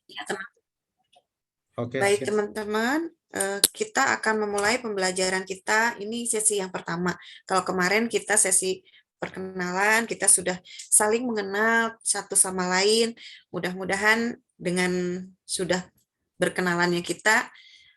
Ya, teman. Oke, Baik, siap. teman-teman, kita akan memulai pembelajaran kita. Ini sesi yang pertama. Kalau kemarin kita sesi perkenalan, kita sudah saling mengenal satu sama lain. Mudah-mudahan dengan sudah berkenalannya kita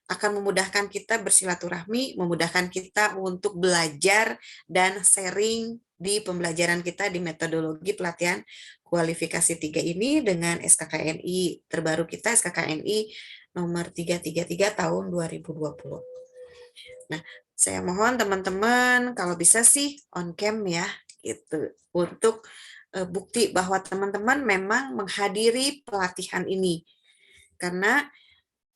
akan memudahkan kita bersilaturahmi, memudahkan kita untuk belajar dan sharing di pembelajaran kita di metodologi pelatihan kualifikasi 3 ini dengan SKKNI terbaru kita, SKKNI nomor 333 tahun 2020. Nah, saya mohon teman-teman kalau bisa sih on cam ya, gitu, untuk bukti bahwa teman-teman memang menghadiri pelatihan ini. Karena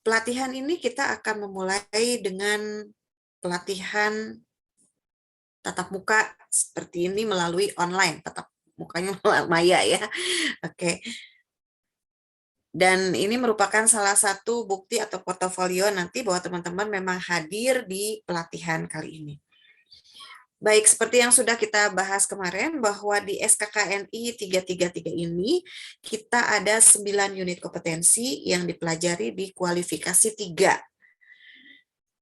pelatihan ini kita akan memulai dengan pelatihan tatap muka seperti ini melalui online, tatap mukanya maya ya. Oke. Dan ini merupakan salah satu bukti atau portofolio nanti bahwa teman-teman memang hadir di pelatihan kali ini. Baik, seperti yang sudah kita bahas kemarin, bahwa di SKKNI 333 ini, kita ada 9 unit kompetensi yang dipelajari di kualifikasi 3.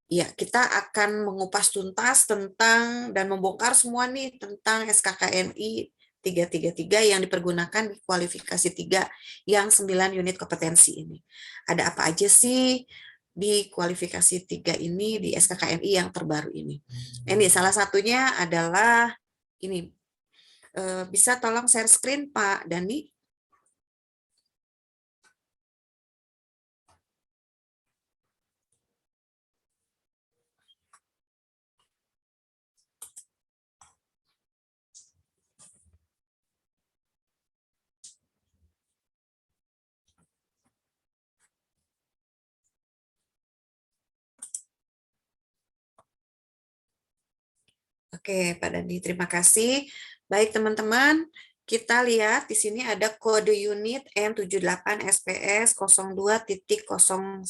Ya, kita akan mengupas tuntas tentang dan membongkar semua nih tentang SKKNI 333 yang dipergunakan di kualifikasi 3 yang 9 unit kompetensi ini. Ada apa aja sih di kualifikasi 3 ini di SKKNI yang terbaru ini? Ini salah satunya adalah ini. Bisa tolong share screen Pak Dani? Oke, Pak Dandi, terima kasih. Baik, teman-teman, kita lihat di sini ada kode unit N78SPS 02.011.1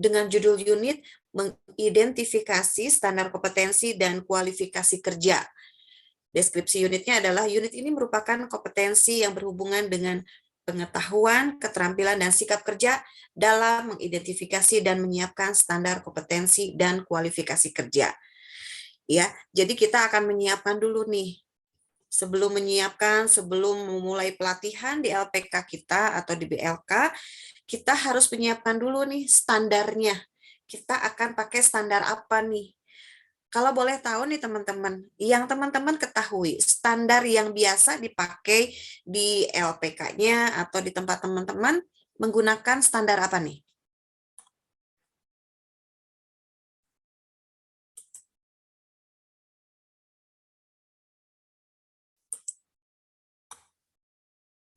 dengan judul unit mengidentifikasi standar kompetensi dan kualifikasi kerja. Deskripsi unitnya adalah unit ini merupakan kompetensi yang berhubungan dengan pengetahuan, keterampilan, dan sikap kerja dalam mengidentifikasi dan menyiapkan standar kompetensi dan kualifikasi kerja. Ya, jadi kita akan menyiapkan dulu nih. Sebelum memulai pelatihan di LPK kita atau di BLK, kita harus menyiapkan dulu nih standarnya. Kita akan pakai standar apa nih? Kalau boleh tahu nih teman-teman, yang teman-teman ketahui, standar yang biasa dipakai di LPK-nya atau di tempat teman-teman menggunakan standar apa nih?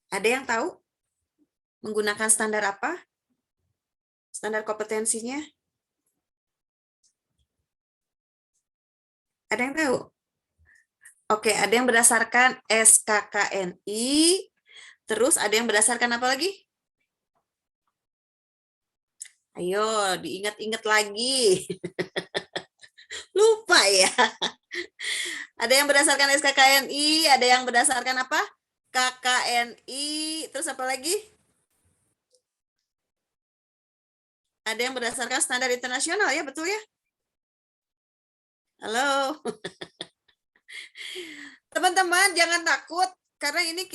Ada yang tahu? Menggunakan standar apa? Standar kompetensinya? Ada yang tahu? Oke, ada yang berdasarkan SKKNI, terus ada yang berdasarkan apa lagi? Ayo, diingat-ingat lagi. Lupa ya. Ada yang berdasarkan SKKNI, ada yang berdasarkan apa? KKNI, terus apa lagi? Ada yang berdasarkan standar internasional ya, betul ya? Halo. Teman-teman, jangan takut, karena ini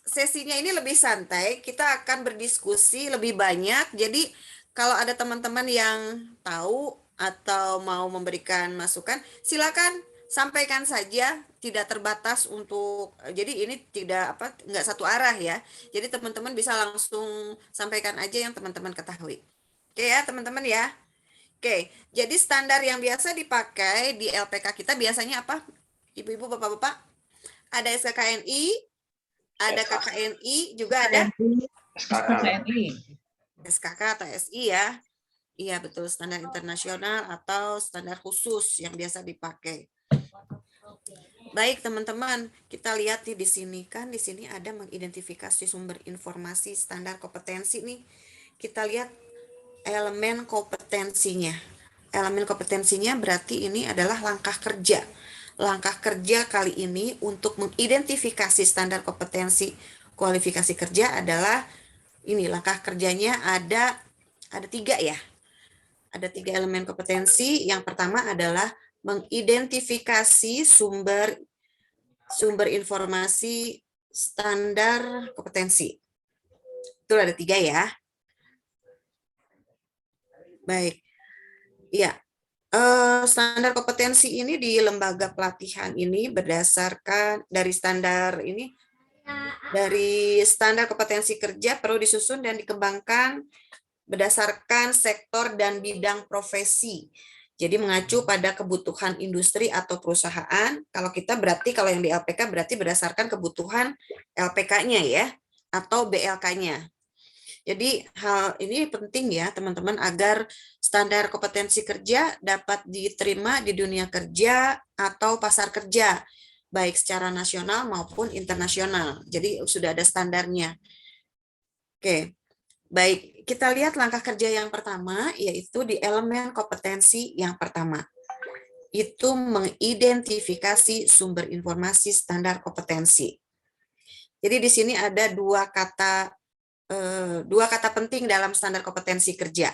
sesinya ini lebih santai, kita akan berdiskusi lebih banyak. Jadi kalau ada teman-teman yang tahu atau mau memberikan masukan, silakan sampaikan saja, tidak terbatas untuk, jadi ini nggak satu arah ya. Jadi teman-teman bisa langsung sampaikan aja yang teman-teman ketahui. Oke ya teman-teman ya. Oke, jadi standar yang biasa dipakai di LPK kita biasanya apa? Ibu-ibu, bapak-bapak? Ada SKKNI, ada KKNI, juga ada SKKNI. SKK atau SI ya. Iya betul, standar internasional atau standar khusus yang biasa dipakai. Baik teman-teman, kita lihat nih di sini kan di sini ada mengidentifikasi sumber informasi standar kompetensi nih. Kita lihat elemen kompetensinya. Elemen kompetensinya berarti ini adalah langkah kerja. Langkah kerja kali ini untuk mengidentifikasi standar kompetensi kualifikasi kerja adalah ini langkah kerjanya ada 3 ya. Ada 3 elemen kompetensi. Yang pertama adalah mengidentifikasi sumber informasi standar kompetensi. Itu ada 3 ya. Baik. Ya. Standar kompetensi ini di lembaga pelatihan ini berdasarkan dari standar kompetensi kerja perlu disusun dan dikembangkan berdasarkan sektor dan bidang profesi. Jadi mengacu pada kebutuhan industri atau perusahaan. Kalau yang di LPK berarti berdasarkan kebutuhan LPK-nya ya, atau BLK-nya. Jadi hal ini penting ya teman-teman agar standar kompetensi kerja dapat diterima di dunia kerja atau pasar kerja, baik secara nasional maupun internasional. Jadi sudah ada standarnya. Oke, baik, kita lihat langkah kerja yang pertama, yaitu di elemen kompetensi yang pertama. Itu mengidentifikasi sumber informasi standar kompetensi. Jadi di sini ada dua kata penting dalam standar kompetensi kerja.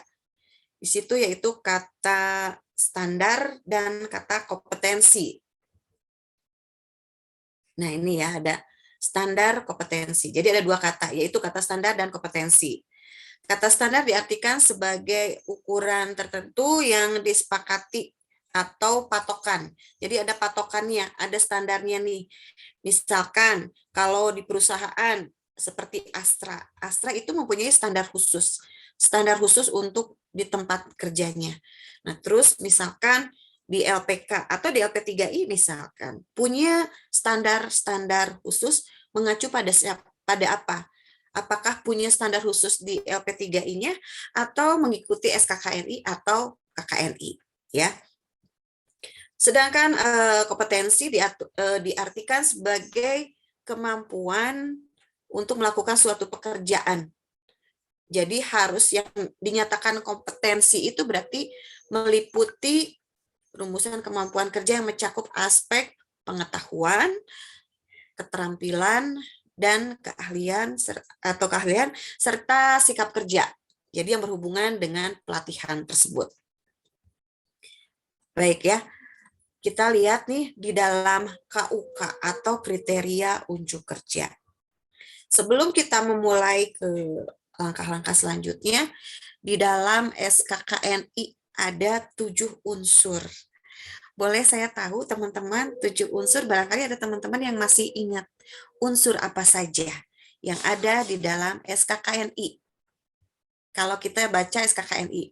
Di situ yaitu kata standar dan kata kompetensi. Nah ini ya ada standar kompetensi. Jadi ada dua kata, yaitu kata standar dan kompetensi. Kata standar diartikan sebagai ukuran tertentu yang disepakati atau patokan. Jadi ada patokannya, ada standarnya nih. Misalkan kalau di perusahaan seperti Astra. Astra itu mempunyai standar khusus untuk di tempat kerjanya. Nah, terus misalkan di LPK atau di LP3I misalkan punya standar khusus mengacu pada apa? Apakah punya standar khusus di LP3I-nya atau mengikuti SKKNI atau KKNI, ya. Sedangkan kompetensi diartikan sebagai kemampuan untuk melakukan suatu pekerjaan. Jadi harus yang dinyatakan kompetensi itu berarti meliputi rumusan kemampuan kerja yang mencakup aspek pengetahuan, keterampilan, dan keahlian serta sikap kerja. Jadi yang berhubungan dengan pelatihan tersebut. Baik ya, kita lihat nih di dalam KUK atau kriteria unjuk kerja. Sebelum kita memulai ke langkah-langkah selanjutnya, di dalam SKKNI ada 7 unsur. Boleh saya tahu teman-teman 7 unsur, barangkali ada teman-teman yang masih ingat unsur apa saja yang ada di dalam SKKNI. Kalau kita baca SKKNI,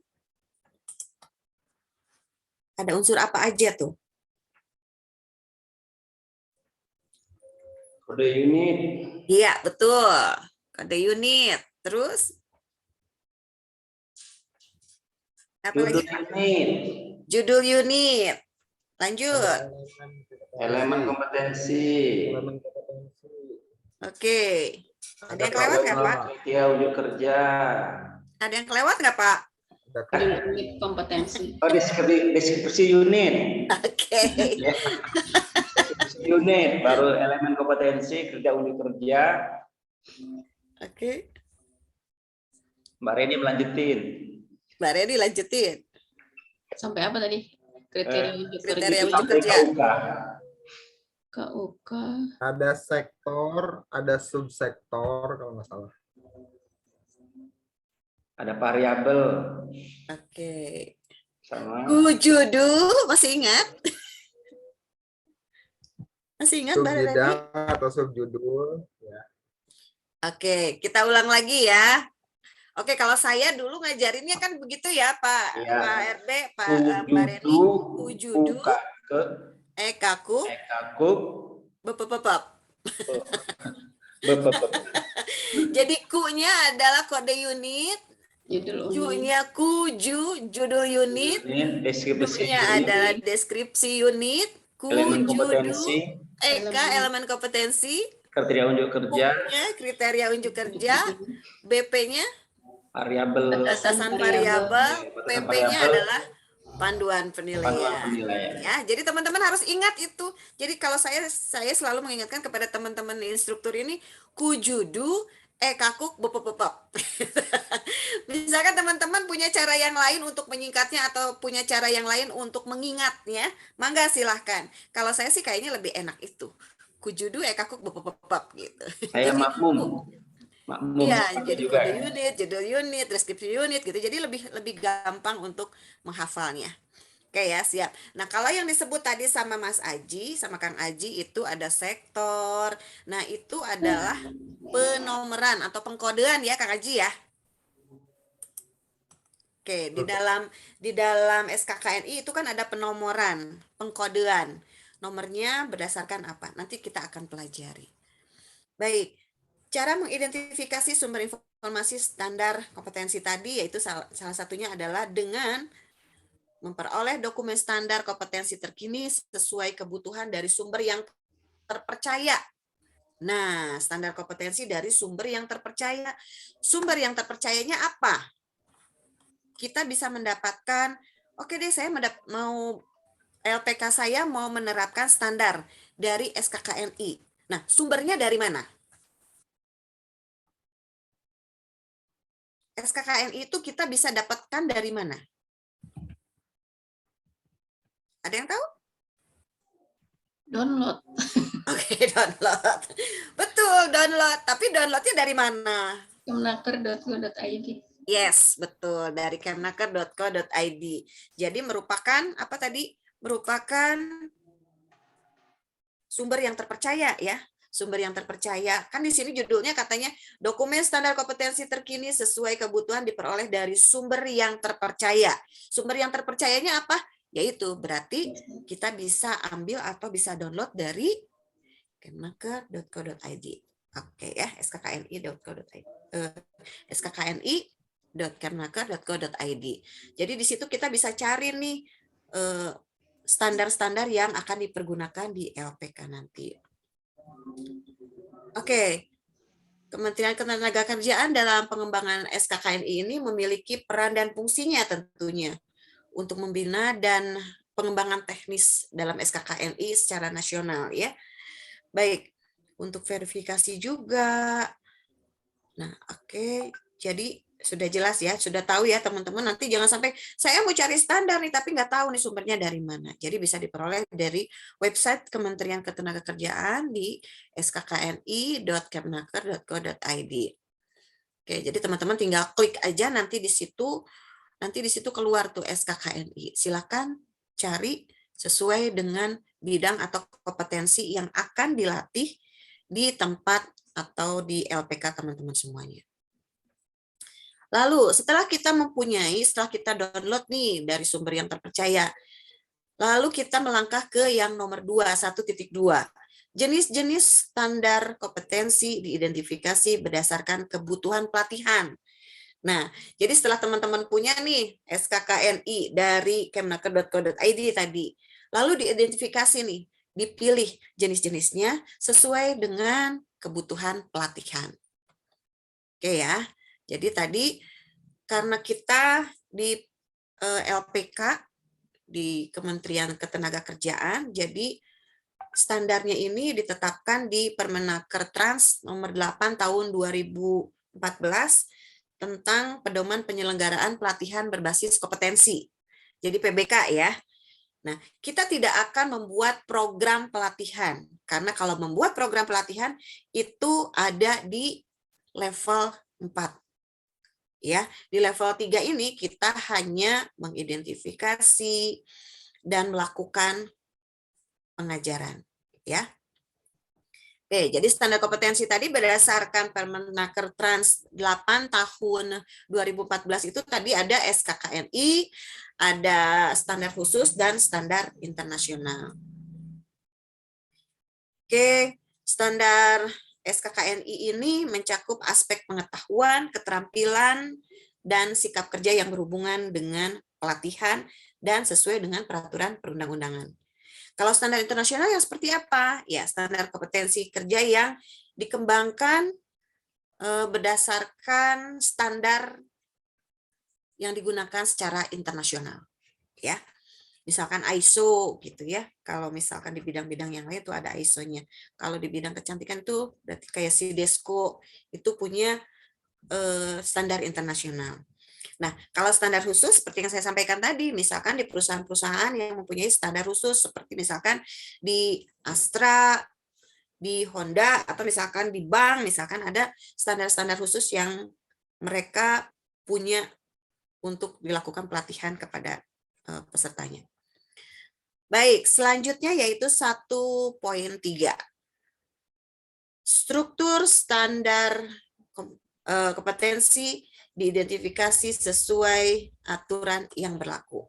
ada unsur apa aja tuh? Kode unit. Iya, betul. Kode unit. Terus? Apa Judul lagi? unit. Judul unit. Lanjut. Elemen kompetensi. Oke. Ada yang kelewat nggak, Pak? Kriteria unjuk kerja. Ada yang kelewat nggak, Pak? Unit kompetensi. Oh, deskripsi unit. Oke. Deskripsi unit, baru elemen kompetensi, kerja unjuk kerja. Oke. Mbak Reni melanjutin. Mbak Reni lanjutin. Sampai apa tadi? Kriteria unjuk kriteria kerja. unjuk kerja. KUK. Ada sektor, ada subsektor kalau nggak salah. Ada variabel. Oke. Sama. Judul, masih ingat? Masih ingat, Mbak Reni? Subbidang atau subjudul. Ya. Oke, kita ulang lagi ya. Oke, kalau saya dulu ngajarinnya kan begitu ya, Pak, Ya. Pak RD, Mbak Reni, judul, kaku, bepepepep. Jadi ku-nya adalah kode unit, Judul unit. ju-nya judul unit, deskripsi U-nya adalah deskripsi unit, elemen judul, kompetensi, elemen kompetensi, kriteria unjuk kerja, U-nya kriteria unjuk kerja, BP-nya variabel, batasan variabel, PP-nya adalah Panduan penilaian. penilaian. Ya, jadi teman-teman harus ingat itu. Jadi kalau saya selalu mengingatkan kepada teman-teman instruktur ini kujudu kakuk bepop. Misalkan teman-teman punya cara yang lain untuk menyingkatnya atau punya cara yang lain untuk mengingatnya, mangga silahkan. Kalau saya sih kayaknya lebih enak itu. Kujudu kakuk bepop gitu. Saya Jadi, makmum. Iya, pakai jadi juga. kode unit, judul unit, deskripsi unit gitu. Jadi lebih gampang untuk menghafalnya. Oke ya, siap. Nah, kalau yang disebut tadi sama Mas Aji, sama Kang Aji itu ada sektor. Nah, itu adalah penomoran atau pengkodean ya, Kang Aji ya. Oke, di dalam SKKNI itu kan ada penomoran, pengkodean. Nomornya berdasarkan apa? Nanti kita akan pelajari. Baik. Cara mengidentifikasi sumber informasi standar kompetensi tadi yaitu salah satunya adalah dengan memperoleh dokumen standar kompetensi terkini sesuai kebutuhan dari sumber yang terpercaya. Nah, standar kompetensi dari sumber yang terpercaya. Sumber yang terpercayanya apa? Kita bisa mendapatkan, oke deh saya mau LPK saya mau menerapkan standar dari SKKNI. Nah, sumbernya dari mana? SKKNI itu kita bisa dapatkan dari mana? Ada yang tahu? Download. Oke, download. Betul, download. Tapi downloadnya dari mana? Kemnaker.go.id. Yes, betul. Dari kemnaker.co.id. Jadi merupakan, apa tadi? Merupakan sumber yang terpercaya ya. Sumber yang terpercaya. Kan di sini judulnya katanya dokumen standar kompetensi terkini sesuai kebutuhan diperoleh dari sumber yang terpercaya. Sumber yang terpercayanya apa? Yaitu berarti kita bisa ambil atau bisa download dari kemnaker.co.id. Oke ya, skkni.co.id. skkni.kemnaker.co.id. Jadi di situ kita bisa cari nih standar-standar yang akan dipergunakan di LPK nanti. Oke. Kementerian Ketenagakerjaan dalam pengembangan SKKNI ini memiliki peran dan fungsinya tentunya untuk membina dan pengembangan teknis dalam SKKNI secara nasional ya. Baik, untuk verifikasi juga. Nah, oke. Jadi sudah jelas ya, sudah tahu ya teman-teman. Nanti jangan sampai saya mau cari standar nih tapi nggak tahu nih sumbernya dari mana. Jadi bisa diperoleh dari website Kementerian Ketenagakerjaan di skkni.kemnaker.co.id. Oke, jadi teman-teman tinggal klik aja nanti di situ keluar tuh SKKNI. Silakan cari sesuai dengan bidang atau kompetensi yang akan dilatih di tempat atau di LPK teman-teman semuanya. Lalu setelah kita download nih dari sumber yang terpercaya, lalu kita melangkah ke yang nomor 1.2. Jenis-jenis standar kompetensi diidentifikasi berdasarkan kebutuhan pelatihan. Nah, jadi setelah teman-teman punya nih SKKNI dari kemnaker.co.id tadi, lalu diidentifikasi nih, dipilih jenis-jenisnya sesuai dengan kebutuhan pelatihan. Oke ya. Jadi tadi karena kita di LPK di Kementerian Ketenagakerjaan, jadi standarnya ini ditetapkan di Permenaker Trans nomor 8 tahun 2014 tentang pedoman penyelenggaraan pelatihan berbasis kompetensi. Jadi PBK ya. Nah, kita tidak akan membuat program pelatihan karena kalau membuat program pelatihan itu ada di level 4. Ya, di level 3 ini kita hanya mengidentifikasi dan melakukan pengajaran, ya. Oke, jadi standar kompetensi tadi berdasarkan Permenaker Trans 8 tahun 2014 itu tadi ada SKKNI, ada standar khusus dan standar internasional. Oke, standar SKKNI ini mencakup aspek pengetahuan, keterampilan, dan sikap kerja yang berhubungan dengan pelatihan dan sesuai dengan peraturan perundang-undangan. Kalau standar internasional yang seperti apa? Ya, standar kompetensi kerja yang dikembangkan berdasarkan standar yang digunakan secara internasional. ya. Misalkan ISO gitu ya. Kalau misalkan di bidang-bidang yang lain itu ada ISO-nya. Kalau di bidang kecantikan itu berarti kayak si Desco itu punya standar internasional. Nah, kalau standar khusus seperti yang saya sampaikan tadi, misalkan di perusahaan-perusahaan yang mempunyai standar khusus seperti misalkan di Astra, di Honda, atau misalkan di bank, misalkan ada standar-standar khusus yang mereka punya untuk dilakukan pelatihan kepada pesertanya. Baik, selanjutnya yaitu 1.3. Struktur standar kompetensi diidentifikasi sesuai aturan yang berlaku.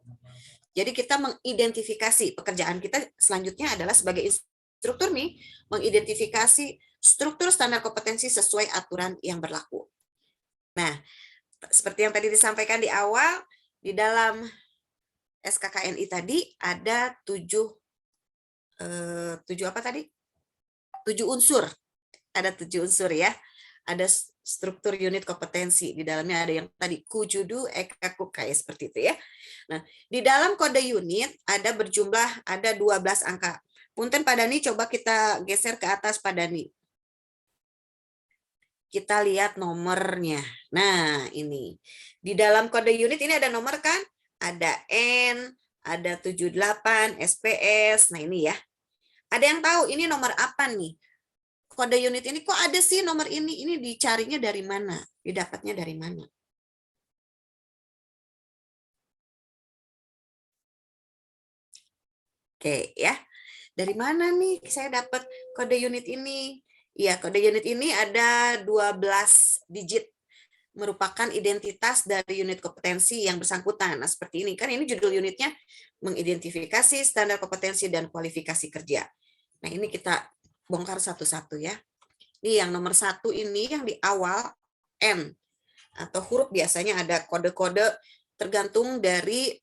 Jadi kita mengidentifikasi pekerjaan kita selanjutnya adalah sebagai instruktur nih, mengidentifikasi struktur standar kompetensi sesuai aturan yang berlaku. Nah, seperti yang tadi disampaikan di awal, di dalam SKKNI tadi ada 7 apa tadi? 7 unsur. Ada 7 unsur ya. Ada struktur unit kompetensi. Di dalamnya ada yang tadi kujudu, ekaku, kayak seperti itu ya. Nah, di dalam kode unit ada berjumlah ada 12 angka. Punten Pak Dani, coba kita geser ke atas Pak Dani. Kita lihat nomornya. Nah, ini. Di dalam kode unit ini ada nomor kan? Ada N, ada 78, SPS. Nah, ini ya. Ada yang tahu ini nomor apa nih? Kode unit ini kok ada sih nomor ini? Ini dicarinya dari mana? Didapatnya dari mana? Oke, ya. Dari mana nih saya dapat kode unit ini? Iya, kode unit ini ada 12 digit. Merupakan identitas dari unit kompetensi yang bersangkutan. Nah, seperti ini. Kan ini judul unitnya mengidentifikasi standar kompetensi dan kualifikasi kerja. Nah, ini kita bongkar satu-satu ya. Ini yang nomor 1 ini yang di awal N. Atau huruf biasanya ada kode-kode tergantung dari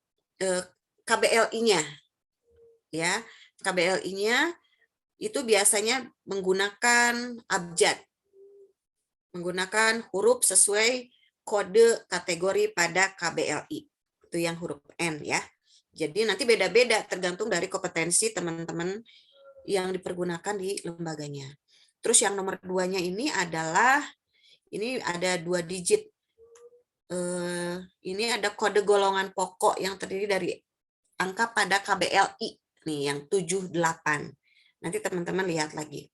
KBLI-nya. Ya, KBLI-nya itu biasanya menggunakan abjad. Menggunakan huruf sesuai kode kategori pada KBLI. Itu yang huruf N ya. Jadi nanti beda-beda tergantung dari kompetensi teman-teman yang dipergunakan di lembaganya. Terus yang nomor 2-nya ini adalah, ini ada 2 digit. Ini ada kode golongan pokok yang terdiri dari angka pada KBLI. Nih yang 78. Nanti teman-teman lihat lagi.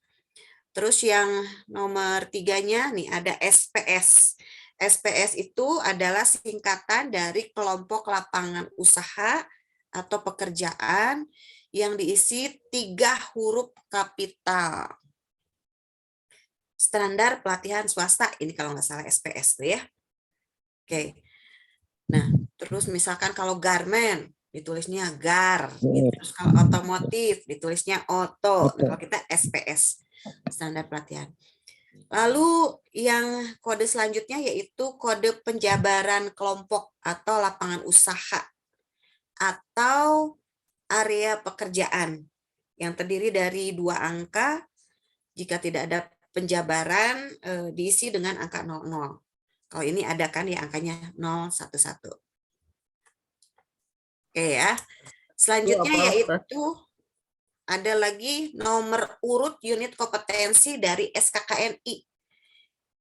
Terus yang nomor 3-nya nih ada SPS. SPS itu adalah singkatan dari kelompok lapangan usaha atau pekerjaan yang diisi 3 huruf kapital. Standar pelatihan swasta, ini kalau nggak salah SPS tuh ya. Oke. Nah, terus misalkan kalau garment, ditulisnya GAR. Gitu. Terus kalau otomotif, ditulisnya OTO. Nah, kalau kita SPS. Standar pelatihan. Lalu yang kode selanjutnya yaitu kode penjabaran kelompok atau lapangan usaha atau area pekerjaan yang terdiri dari 2 angka. Jika tidak ada penjabaran diisi dengan angka 00. Kalau ini ada kan ya angkanya 011. Oke ya. Selanjutnya yaitu ada lagi nomor urut unit kompetensi dari SKKNI.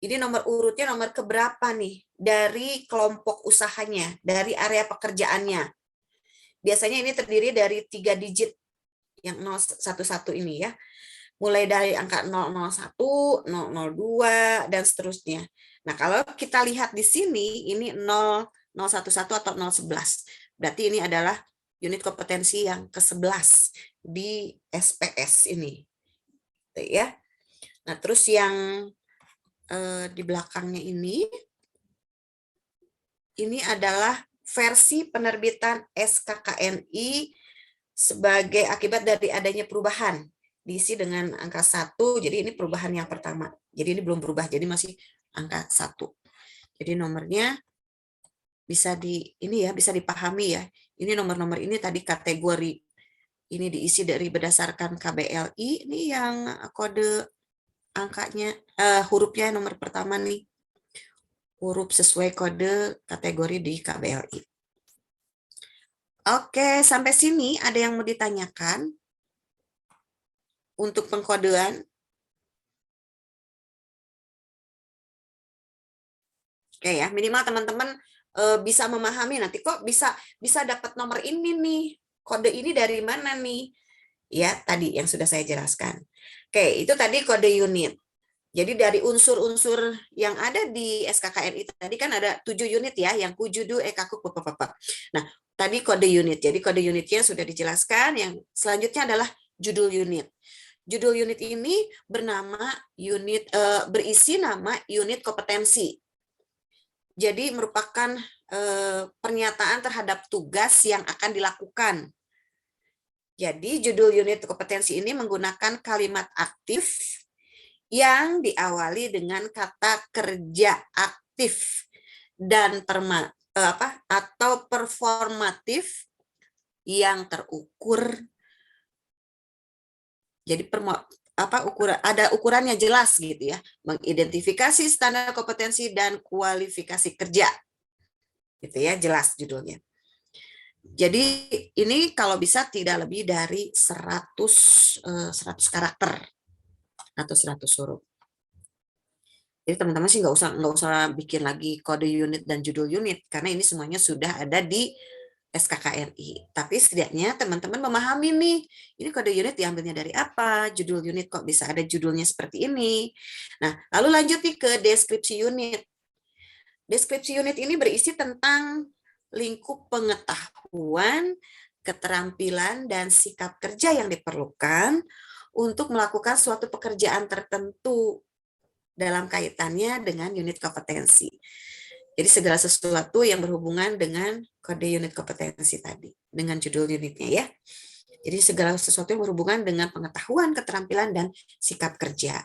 Ini nomor urutnya nomor keberapa nih? Dari kelompok usahanya, dari area pekerjaannya. Biasanya ini terdiri dari 3 digit yang 011 ini ya. Mulai dari angka 001, 002, dan seterusnya. Nah, kalau kita lihat di sini, ini 011 atau 011. Berarti ini adalah unit kompetensi yang ke-11 di SPS ini. Ya. Nah, terus yang di belakangnya ini adalah versi penerbitan SKKNI sebagai akibat dari adanya perubahan. Diisi dengan angka 1, jadi ini perubahan yang pertama. Jadi ini belum berubah, jadi masih angka 1. Jadi nomornya bisa bisa dipahami ya. Ini nomor-nomor ini tadi kategori ini diisi dari berdasarkan KBLI. Ini yang kode angkanya, hurufnya nomor pertama nih. Huruf sesuai kode kategori di KBLI. Oke, sampai sini ada yang mau ditanyakan untuk pengkodean? Oke ya, minimal teman-teman bisa memahami nanti kok bisa dapat nomor ini nih, kode ini dari mana nih? Ya, tadi yang sudah saya jelaskan. Oke, itu tadi kode unit. Jadi dari unsur-unsur yang ada di SKKNI tadi kan ada 7 unit ya, yang kujudu, ekaku, papa. Nah, tadi kode unit. Jadi kode unitnya sudah dijelaskan. Yang selanjutnya adalah judul unit. Judul unit ini berisi nama unit kompetensi. Jadi merupakan pernyataan terhadap tugas yang akan dilakukan. Jadi judul unit kompetensi ini menggunakan kalimat aktif yang diawali dengan kata kerja aktif dan atau performatif yang terukur. Jadi ada ukurannya jelas gitu ya, mengidentifikasi standar kompetensi dan kualifikasi kerja. Gitu ya, jelas judulnya. Jadi ini kalau bisa tidak lebih dari 100 karakter atau 100 huruf. Jadi teman-teman sih nggak usah bikin lagi kode unit dan judul unit karena ini semuanya sudah ada di SKKNI. Tapi setidaknya teman-teman memahami nih, ini kode unit diambilnya dari apa, judul unit kok bisa ada judulnya seperti ini. Nah, lalu lanjut nih ke deskripsi unit. Deskripsi unit ini berisi tentang lingkup pengetahuan, keterampilan, dan sikap kerja yang diperlukan untuk melakukan suatu pekerjaan tertentu dalam kaitannya dengan unit kompetensi. Jadi segala sesuatu yang berhubungan dengan kode unit kompetensi tadi, dengan judul unitnya ya. Jadi segala sesuatu yang berhubungan dengan pengetahuan, keterampilan, dan sikap kerja.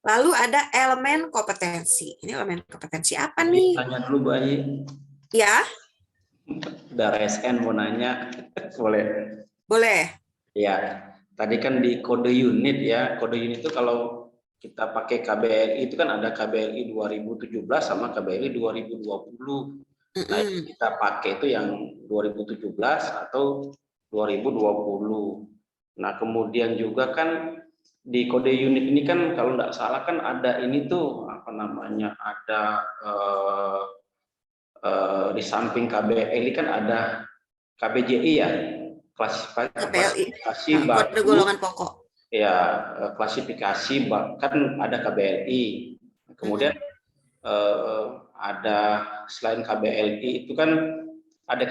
Lalu ada elemen kompetensi. Ini elemen kompetensi apa nih? Tanya dulu Bu Ayi. Ya. Dari SN mau nanya, boleh? Boleh. Ya, tadi kan di kode unit ya, kode unit itu kalau kita pakai KBLI itu kan ada KBLI 2017 sama KBLI 2020. Nah, yang kita pakai itu yang 2017 atau 2020. Nah, kemudian juga kan di kode unit ini kan kalau nggak salah kan ada ini tuh apa namanya, ada di samping KBLI kan ada KBJI ya, klasifikasi kode golongan pokok. Ya, klasifikasi kan ada KBLI. Kemudian ada selain KBLI itu kan ada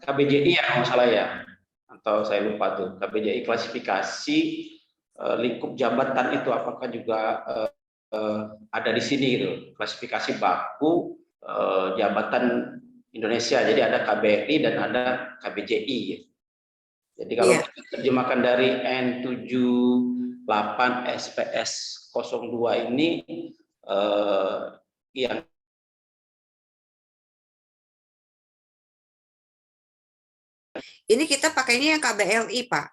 KBJI ya kalau salah ya, atau saya lupa tuh, KBJI klasifikasi lingkup jabatan itu apakah juga ada di sini gitu, klasifikasi baku jabatan Indonesia. Jadi ada KBRI dan ada KBJI. Jadi kalau kita terjemahkan dari N78 SPS 02 ini yang ini kita pakainya yang KBLI, Pak.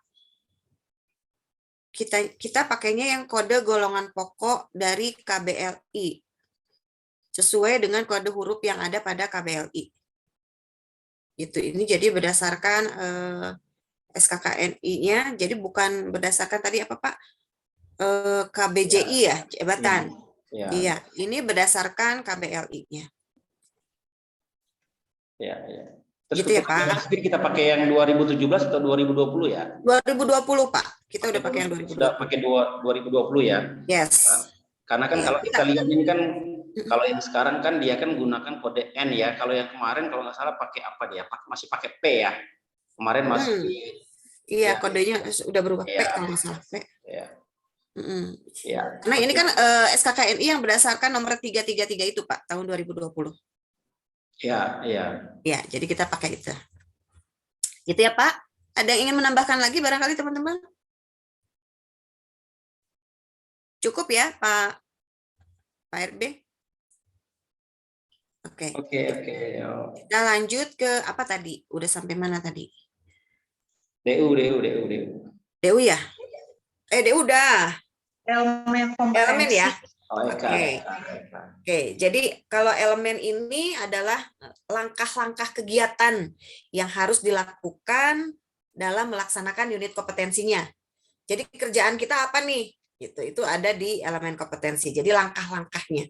Kita pakainya yang kode golongan pokok dari KBLI. Sesuai dengan kode huruf yang ada pada KBLI. Gitu. Ini jadi berdasarkan SKKNI-nya, jadi bukan berdasarkan tadi apa Pak? KBJI ya, jabatan. Iya, ini berdasarkan KBLI-nya. Ya. Terus gitu ya Pak. Kita pakai yang 2017 atau 2020 ya? 2020 Pak. Kita udah pakai yang 2020. Sudah pakai 2020 ya? Yes. Karena kan kalau kita lihat ini kan, kalau yang sekarang kan dia kan gunakan kode N ya. Kalau yang kemarin kalau nggak salah pakai apa dia? Masih pakai P ya. Kemarin masih. Iya, kodenya udah berubah P kalau nggak salah P. Ya. Ya. Karena ini kan SKKNI yang berdasarkan nomor 333 itu Pak, tahun 2020. Ya. Ya, jadi kita pakai itu. Gitu ya Pak. Ada yang ingin menambahkan lagi barangkali teman-teman? Cukup ya Pak RB? Oke. Kita lanjut ke apa tadi? Udah sampai mana tadi? DU ya? DU udah. Elemen ya. Oh, Eka. Oke. Oke, jadi kalau elemen ini adalah langkah-langkah kegiatan yang harus dilakukan dalam melaksanakan unit kompetensinya. Jadi kerjaan kita apa nih? Itu ada di elemen kompetensi. Jadi langkah-langkahnya.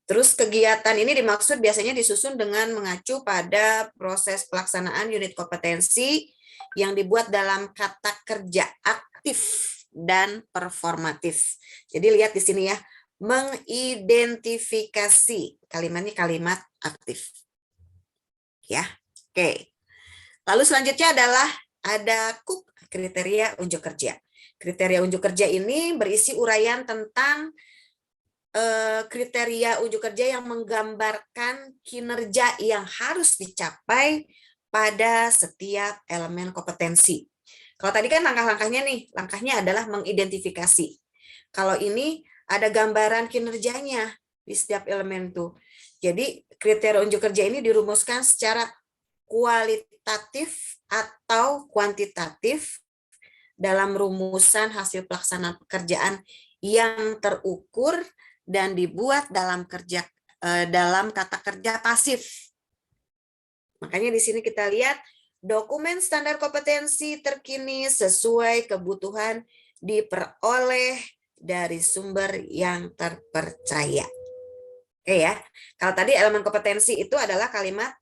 Terus kegiatan ini dimaksud biasanya disusun dengan mengacu pada proses pelaksanaan unit kompetensi yang dibuat dalam kata kerja aktif dan performatif. Jadi lihat di sini ya, mengidentifikasi, kalimatnya kalimat aktif. Ya, oke. Lalu selanjutnya adalah ada KUK, kriteria unjuk kerja. Kriteria unjuk kerja ini berisi uraian tentang kriteria unjuk kerja yang menggambarkan kinerja yang harus dicapai pada setiap elemen kompetensi. Kalau tadi kan langkah-langkahnya nih, langkahnya adalah mengidentifikasi. Kalau ini ada gambaran kinerjanya di setiap elemen tuh. Jadi kriteria unjuk kerja ini dirumuskan secara kualitatif atau kuantitatif dalam rumusan hasil pelaksanaan pekerjaan yang terukur dan dibuat dalam kata kerja pasif. Makanya di sini kita lihat dokumen standar kompetensi terkini sesuai kebutuhan diperoleh dari sumber yang terpercaya. Oke ya. Kalau tadi elemen kompetensi itu adalah kalimat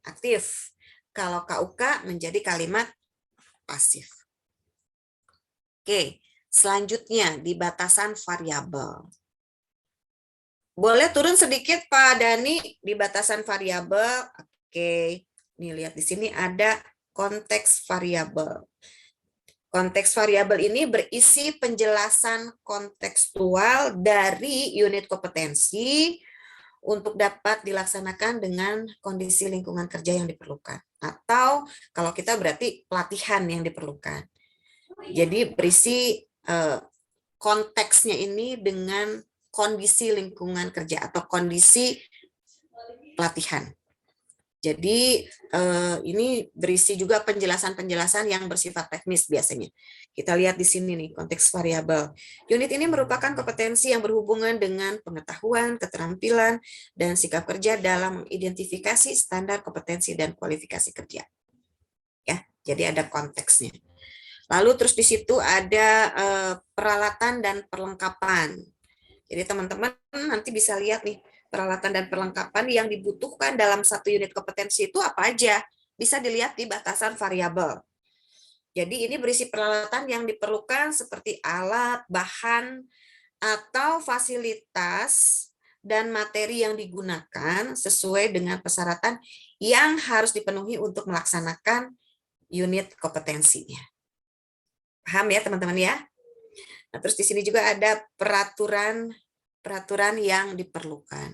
aktif. Kalau KUK menjadi kalimat pasif. Oke, selanjutnya di batasan variabel. Boleh turun sedikit Pak Dani di batasan variabel. Oke, nih lihat di sini ada konteks variabel. Konteks variabel ini berisi penjelasan kontekstual dari unit kompetensi untuk dapat dilaksanakan dengan kondisi lingkungan kerja yang diperlukan. Atau kalau kita berarti pelatihan yang diperlukan. Jadi berisi konteksnya ini dengan kondisi lingkungan kerja atau kondisi pelatihan. Jadi ini berisi juga penjelasan-penjelasan yang bersifat teknis biasanya. Kita lihat di sini nih konteks variabel. Unit ini merupakan kompetensi yang berhubungan dengan pengetahuan, keterampilan, dan sikap kerja dalam mengidentifikasi standar kompetensi dan kualifikasi kerja. Ya, jadi ada konteksnya. Lalu terus di situ ada peralatan dan perlengkapan. Jadi teman-teman nanti bisa lihat nih peralatan dan perlengkapan yang dibutuhkan dalam satu unit kompetensi itu apa aja. Bisa dilihat di batasan variabel. Jadi ini berisi peralatan yang diperlukan seperti alat, bahan, atau fasilitas dan materi yang digunakan sesuai dengan persyaratan yang harus dipenuhi untuk melaksanakan unit kompetensinya. Paham ya teman-teman ya? Nah, terus di sini juga ada peraturan yang diperlukan.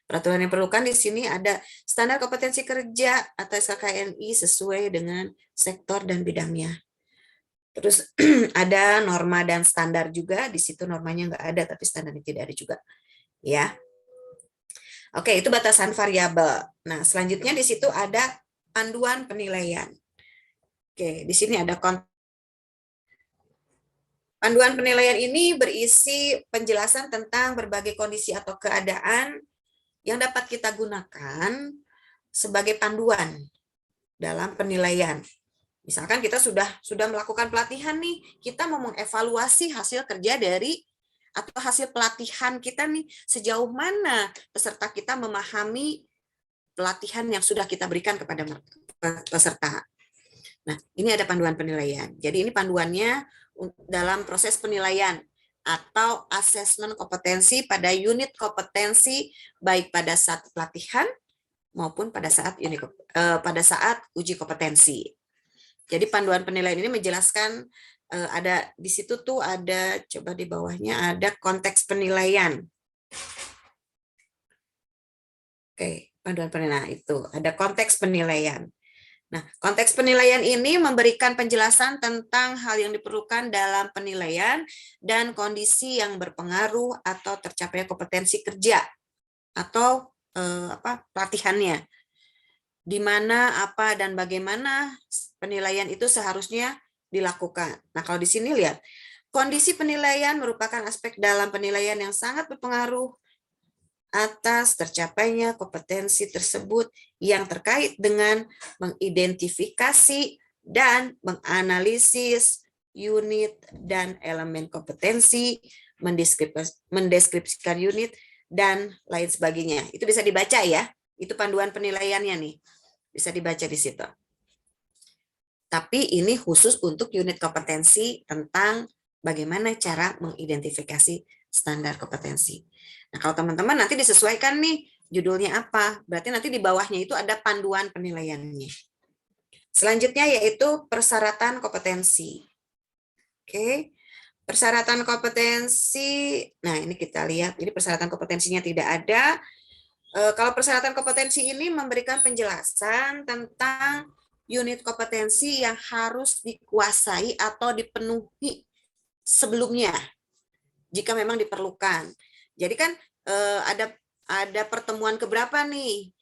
Peraturan yang diperlukan di sini ada standar kompetensi kerja atau SKKNI sesuai dengan sektor dan bidangnya. Terus ada norma dan standar juga, di situ normanya nggak ada tapi standarnya tidak ada juga. Ya. Oke, itu batasan variabel. Nah, selanjutnya di situ ada panduan penilaian. Oke, di sini ada panduan penilaian ini berisi penjelasan tentang berbagai kondisi atau keadaan yang dapat kita gunakan sebagai panduan dalam penilaian. Misalkan kita sudah melakukan pelatihan nih, kita mau mengevaluasi hasil kerja dari atau hasil pelatihan kita nih, sejauh mana peserta kita memahami pelatihan yang sudah kita berikan kepada peserta. Nah, ini ada panduan penilaian. Jadi ini panduannya dalam proses penilaian atau asesmen kompetensi pada unit kompetensi baik pada saat pelatihan maupun pada saat uji kompetensi. Jadi panduan penilaian ini menjelaskan ada di situ tuh ada coba di bawahnya ada konteks penilaian. Oke, panduan penilaian itu ada konteks penilaian. Nah, konteks penilaian ini memberikan penjelasan tentang hal yang diperlukan dalam penilaian dan kondisi yang berpengaruh atau tercapai kompetensi kerja atau pelatihannya. Di mana, apa, dan bagaimana penilaian itu seharusnya dilakukan. Nah, kalau di sini lihat, Kondisi penilaian merupakan aspek dalam penilaian yang sangat berpengaruh atas tercapainya kompetensi tersebut yang terkait dengan mengidentifikasi dan menganalisis unit dan elemen kompetensi, mendeskripsikan unit, dan lain sebagainya. Itu bisa dibaca ya, itu panduan penilaiannya nih, bisa dibaca di situ. Tapi ini khusus untuk unit kompetensi tentang bagaimana cara mengidentifikasi standar kompetensi. Nah, kalau teman-teman nanti disesuaikan nih judulnya apa, berarti nanti di bawahnya itu ada panduan penilaiannya. Selanjutnya yaitu persyaratan kompetensi. Oke, persyaratan kompetensi. Nah, ini kita lihat, ini persyaratan kompetensinya tidak ada. Kalau persyaratan kompetensi ini memberikan penjelasan tentang unit kompetensi yang harus dikuasai atau dipenuhi sebelumnya, jika memang diperlukan. Jadi kan ada pertemuan keberapa nih?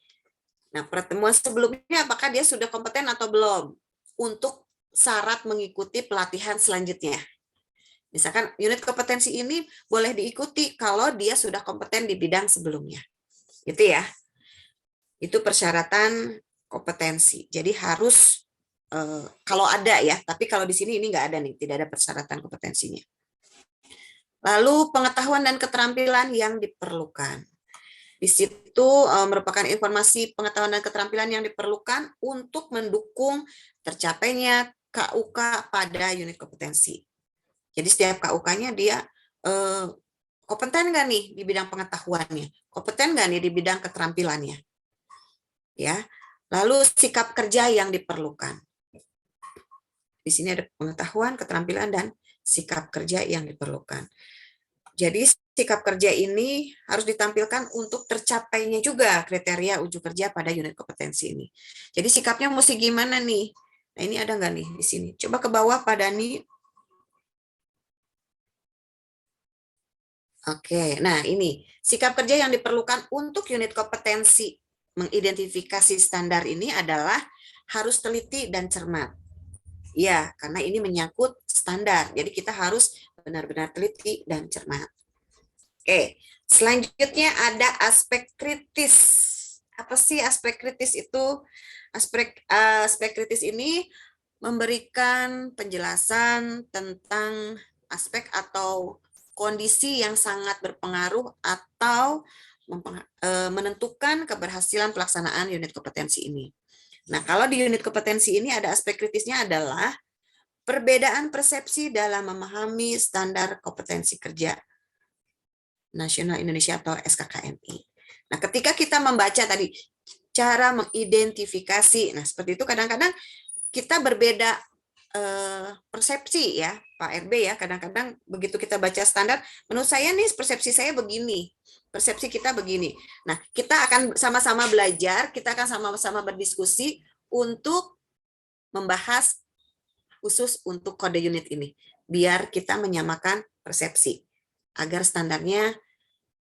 Nah, pertemuan sebelumnya apakah dia sudah kompeten atau belum untuk syarat mengikuti pelatihan selanjutnya? Misalkan unit kompetensi ini boleh diikuti kalau dia sudah kompeten di bidang sebelumnya. Gitu ya. Itu persyaratan kompetensi. Jadi harus kalau ada ya, tapi kalau di sini ini nggak ada nih, tidak ada persyaratan kompetensinya. Lalu pengetahuan dan keterampilan yang diperlukan. Di situ merupakan informasi pengetahuan dan keterampilan yang diperlukan untuk mendukung tercapainya KUK pada unit kompetensi. Jadi setiap KUK-nya dia kompeten nggak nih di bidang pengetahuannya, kompeten nggak nih di bidang keterampilannya, ya. Lalu sikap kerja yang diperlukan. Di sini ada pengetahuan, keterampilan, dan sikap kerja yang diperlukan. Jadi sikap kerja ini harus ditampilkan untuk tercapainya juga kriteria uji kerja pada unit kompetensi ini. Jadi sikapnya mesti gimana nih? Nah, ini ada nggak nih di sini? Coba ke bawah Pak Dani. Oke, nah ini sikap kerja yang diperlukan untuk unit kompetensi mengidentifikasi standar ini adalah harus teliti dan cermat. Ya, karena ini menyangkut standar. Jadi kita harus benar-benar teliti dan cermat. Oke, selanjutnya ada aspek kritis. Apa sih aspek kritis itu? Aspek kritis ini memberikan penjelasan tentang aspek atau kondisi yang sangat berpengaruh atau menentukan keberhasilan pelaksanaan unit kompetensi ini. Nah, kalau di unit kompetensi ini ada aspek kritisnya adalah perbedaan persepsi dalam memahami standar kompetensi kerja nasional Indonesia atau SKKNI. Nah, ketika kita membaca tadi cara mengidentifikasi, nah seperti itu kadang-kadang kita berbeda persepsi ya, Pak RB ya, kadang-kadang begitu kita baca standar, menurut saya nih persepsi saya begini, persepsi kita begini. Nah, kita akan sama-sama belajar, kita akan sama-sama berdiskusi untuk membahas khusus untuk kode unit ini, biar kita menyamakan persepsi, agar standarnya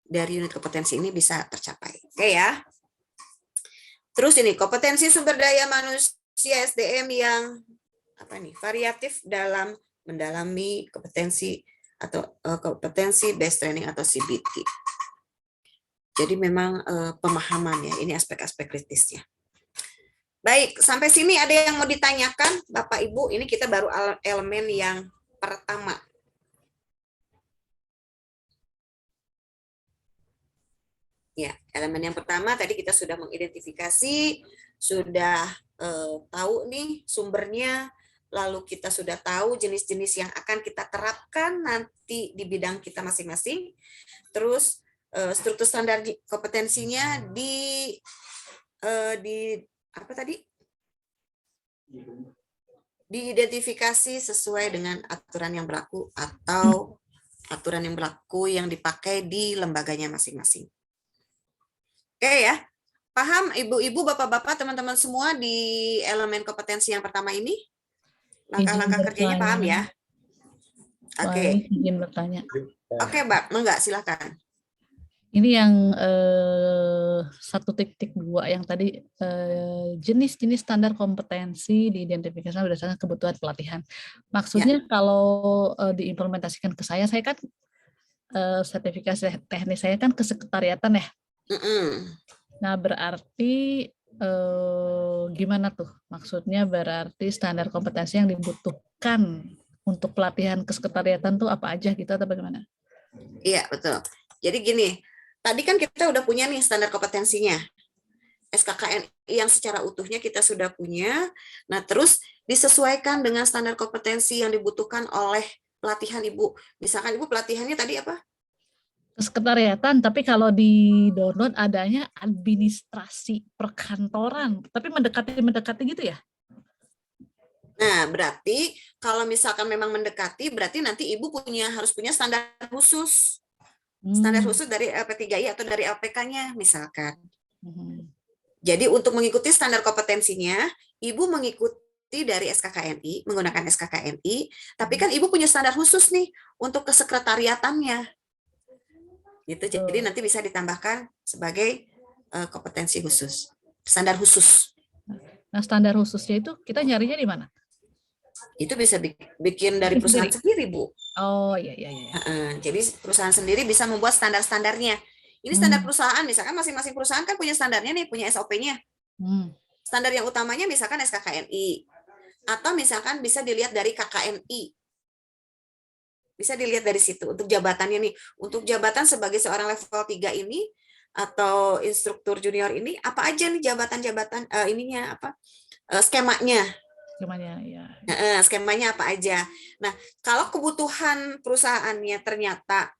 dari unit kompetensi ini bisa tercapai. Oke ya. Terus ini kompetensi sumber daya manusia SDM yang variatif dalam mendalami kompetensi atau kompetensi based training atau CBT. Jadi memang pemahaman ya, ini aspek-aspek kritisnya. Baik, sampai sini ada yang mau ditanyakan Bapak Ibu? Ini kita baru elemen yang pertama. Ya, elemen yang pertama tadi kita sudah mengidentifikasi, sudah tahu nih sumbernya, lalu kita sudah tahu jenis-jenis yang akan kita terapkan nanti di bidang kita masing-masing. Terus struktur standar kompetensinya di apa tadi? Diidentifikasi sesuai dengan aturan yang berlaku atau aturan yang berlaku yang dipakai di lembaganya masing-masing. Oke ya, paham Ibu-ibu, Bapak-bapak, teman-teman semua di elemen kompetensi yang pertama ini? Langkah-langkah kerjanya paham ya? Oke. Izin bertanya. Oke, Mbak, enggak, silakan. Ini yang 1.2 yang tadi jenis-jenis standar kompetensi diidentifikasi berdasarkan kebutuhan pelatihan. Maksudnya kalau diimplementasikan ke saya kan sertifikasi teknis saya kan kesekretariatan ya. Nah, berarti gimana tuh? Maksudnya berarti standar kompetensi yang dibutuhkan untuk pelatihan kesekretariatan tuh apa aja gitu atau bagaimana? Iya, betul. Jadi gini, tadi kan kita udah punya nih standar kompetensinya. SKKNI yang secara utuhnya kita sudah punya. Nah, terus disesuaikan dengan standar kompetensi yang dibutuhkan oleh pelatihan Ibu. Misalkan Ibu pelatihannya tadi apa? Kesekretariatan, tapi kalau di download adanya administrasi perkantoran, tapi mendekati gitu ya? Nah, berarti kalau misalkan memang mendekati, berarti nanti Ibu harus punya standar khusus. Standar khusus dari LP3I atau dari LPK-nya misalkan. Jadi untuk mengikuti standar kompetensinya, Ibu mengikuti dari SKKNI, menggunakan SKKNI, tapi kan Ibu punya standar khusus nih untuk kesekretariatannya. Gitu. Jadi nanti bisa ditambahkan sebagai kompetensi khusus, standar khusus. Nah, standar khususnya itu kita nyarinya di mana? Itu bisa bikin dari perusahaan sendiri, Bu. Oh, iya. Jadi perusahaan sendiri bisa membuat standar-standarnya. Ini standar perusahaan, misalkan masing-masing perusahaan kan punya standarnya nih, punya SOP-nya. Standar yang utamanya misalkan SKKNI. Atau misalkan bisa dilihat dari KKNI. Bisa dilihat dari situ untuk jabatannya nih. Untuk jabatan sebagai seorang level 3 ini atau instruktur junior ini apa aja nih jabatan-jabatan ininya apa? Skemanya. Ya. Skemanya apa aja. Nah, kalau kebutuhan perusahaannya ternyata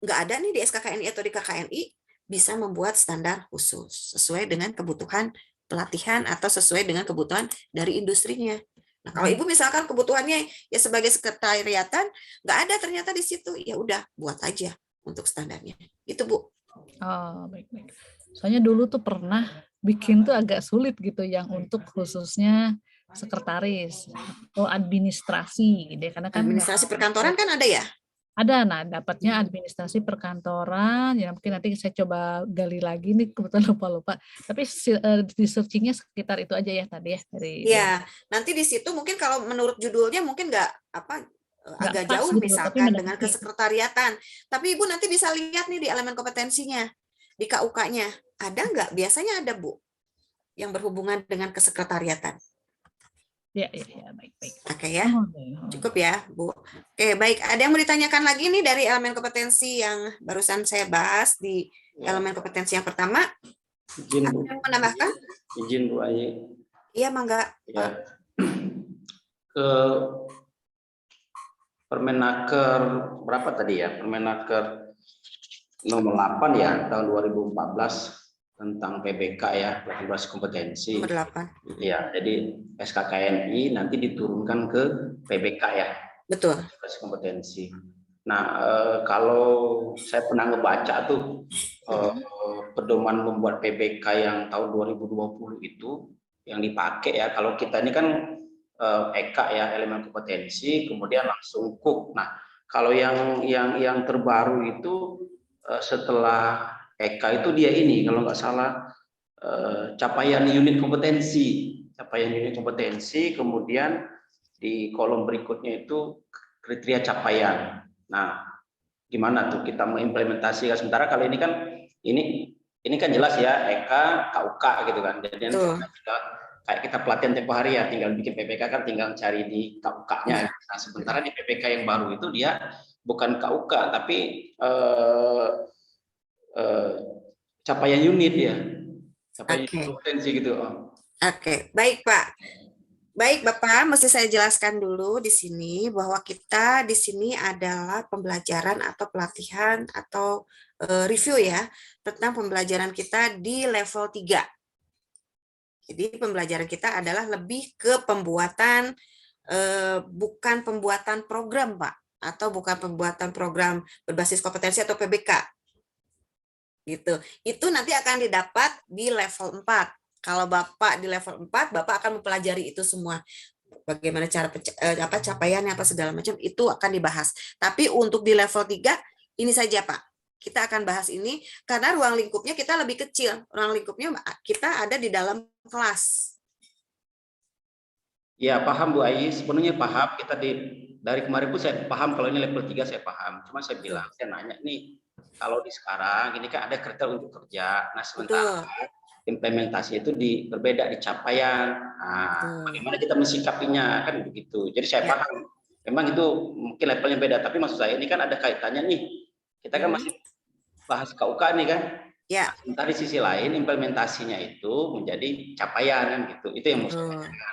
nggak ada nih di SKKNI atau di KKNI, bisa membuat standar khusus sesuai dengan kebutuhan pelatihan atau sesuai dengan kebutuhan dari industrinya. Nah, kalau Ibu misalkan kebutuhannya ya sebagai sekretariatan, nggak ada ternyata di situ, ya udah buat aja untuk standarnya. Itu, Bu. Oh, baik. Soalnya dulu tuh pernah bikin tuh agak sulit gitu yang untuk khususnya sekretaris atau administrasi gitu ya. Karena kan administrasi perkantoran kan ada ya? Ada, nah dapatnya administrasi perkantoran, ya mungkin nanti saya coba gali lagi nih, kebetulan lupa. Tapi di searchingnya sekitar itu aja ya tadi ya dari. Ya, nanti di situ mungkin kalau menurut judulnya mungkin agak jauh gitu, misalkan dengan kesekretariatan. Tapi Ibu nanti bisa lihat nih di elemen kompetensinya di KUK-nya ada nggak? Biasanya ada, Bu, yang berhubungan dengan kesekretariatan. Ya, baik. Oke ya, cukup ya, Bu. Oke, baik. Ada yang mau ditanyakan lagi nih dari elemen kompetensi yang barusan saya bahas di elemen kompetensi yang pertama? Izin, Bu. Ada yang menambahkan? Izin, Bu Ayi. Iya, Mangga. Ya. Ke Permenaker berapa tadi ya? Permenaker nomor 8 ya, tahun 2014. Tentang PBK ya, planifikasi kompetensi. Nomor 8. Ya, jadi SKKNI nanti diturunkan ke PBK ya. Betul. Planifikasi kompetensi. Nah, kalau saya pernah ngebaca tuh pedoman membuat PBK yang tahun 2020 itu yang dipakai ya. Kalau kita ini kan EK ya, elemen kompetensi, kemudian langsung KUK. Nah, kalau yang terbaru itu setelah EK itu dia ini kalau nggak salah capaian unit kompetensi, kemudian di kolom berikutnya itu kriteria capaian. Nah, gimana tuh kita mengimplementasikan? Sementara kalau ini kan ini kan jelas ya EK, KUK gitu kan. Jadi kayak kita pelatihan tempo hari ya, tinggal bikin PPK kan tinggal cari di KUK-nya. Nah, sementara di PPK yang baru itu dia bukan KUK tapi capaian unit ya, capaian kompetensi gitu. Oke, baik Pak. Baik Bapak, mesti saya jelaskan dulu di sini bahwa kita di sini adalah pembelajaran atau pelatihan atau review ya tentang pembelajaran kita di level 3. Jadi pembelajaran kita adalah lebih ke pembuatan bukan pembuatan program Pak, atau bukan pembuatan program berbasis kompetensi atau PBK. Gitu. Itu nanti akan didapat di level 4. Kalau Bapak di level 4, Bapak akan mempelajari itu semua. Bagaimana cara capaiannya apa segala macam itu akan dibahas. Tapi untuk di level 3 ini saja Pak. kita akan bahas ini karena ruang lingkupnya kita lebih kecil. Ruang lingkupnya kita ada di dalam kelas. Ya, paham Bu Ayi, sepenuhnya paham. Kita dari kemarin pun saya paham, kalau ini level 3 saya paham. Cuma saya bilang, saya nanya nih, kalau di sekarang ini kan ada kriteria untuk kerja. Nah, sementara implementasi itu berbeda di capaian. Nah, bagaimana kita mensikapinya kan begitu. Jadi saya paham. Memang itu mungkin levelnya beda, tapi maksud saya ini kan ada kaitannya nih. Kita kan masih bahas KUK nih kan. Ya. Sementara di sisi lain implementasinya itu menjadi capaian kan gitu. Itu yang mau saya katakan.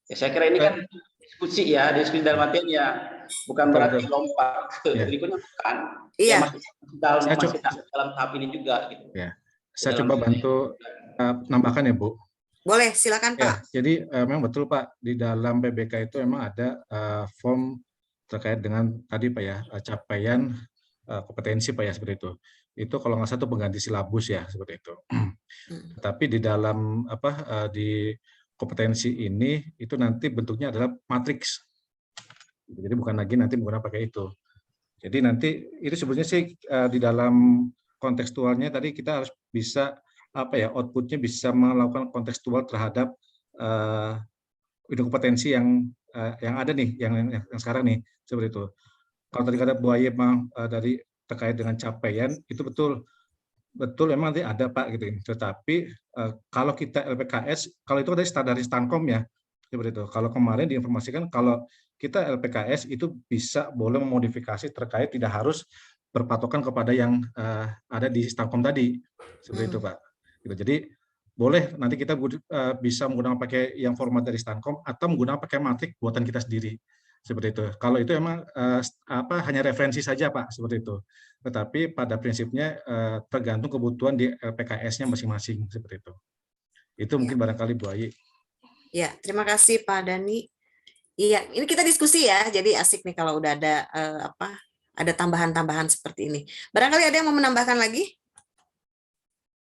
Ya, saya kira ini kan diskusi dalam artian ya bukan berarti lompat ke berikutnya, bukan. Iya. Ya, masih dalam tahap ini juga gitu. Ya. Saya coba bantu nambahkan ya Bu. Boleh, silakan Pak. Ya, jadi memang betul Pak, di dalam PBK itu memang ada form terkait dengan tadi Pak ya, capaian kompetensi Pak ya, seperti itu. Itu kalau nggak salah itu pengganti silabus ya, seperti itu. Tapi di dalam di kompetensi ini itu nanti bentuknya adalah matriks. Jadi bukan lagi nanti menggunakan pakai itu. Jadi nanti itu sebenarnya sih di dalam kontekstualnya tadi kita harus bisa outputnya bisa melakukan kontekstual terhadap kompetensi yang ada nih, yang sekarang nih, seperti itu. Kalau tadi kata Bu Ayi dari terkait dengan capaian itu betul memang nanti ada Pak gitu. Tetapi kalau kita LPKS, kalau itu dari Stankom ya, seperti itu. Kalau kemarin diinformasikan kalau kita LPKS itu bisa boleh memodifikasi terkait tidak harus berpatokan kepada yang ada di Stankom tadi, seperti itu Pak. Jadi boleh nanti kita bisa menggunakan pakai yang format dari Stankom atau menggunakan pakai matrik buatan kita sendiri. Seperti itu. Kalau itu emang hanya referensi saja Pak, seperti itu. Tetapi pada prinsipnya tergantung kebutuhan di LPKS-nya masing-masing, seperti itu. Itu mungkin barangkali Bu Ayi. Ya, terima kasih Pak Dani. Iya, ini kita diskusi ya. Jadi asik nih kalau udah ada ada tambahan-tambahan seperti ini. Barangkali ada yang mau menambahkan lagi?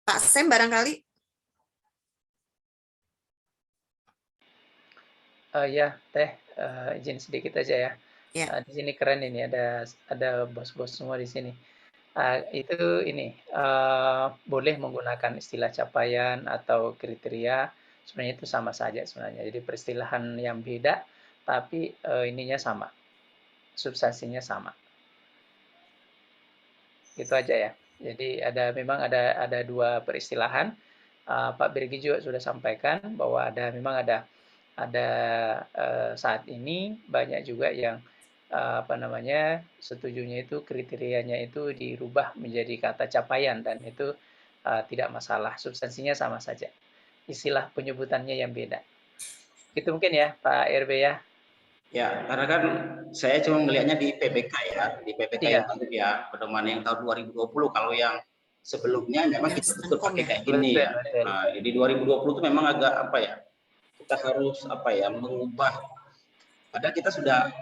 Pak Sem barangkali? Ya, Teh. Izin sedikit aja ya. Di sini keren ini ada bos-bos semua di sini. Itu ini boleh menggunakan istilah capaian atau kriteria, sebenarnya itu sama saja sebenarnya. Jadi peristilahan yang beda, tapi ininya sama, substansinya sama. Gitu aja ya. Jadi memang ada dua peristilahan. Pak Birgi juga sudah sampaikan bahwa memang ada saat ini banyak juga yang setujunya itu kriterianya itu dirubah menjadi kata capaian dan itu tidak masalah, substansinya sama saja, istilah penyebutannya yang beda. Itu mungkin ya Pak RB ya. Ya, karena kan saya cuma melihatnya di PBK ya, di PBK yang baru ya, pedoman yang tahun 2020. Kalau yang sebelumnya memang kita betul pakai kayak gini ya. Nah, di 2020 itu memang agak kita harus mengubah. Padahal kita sudah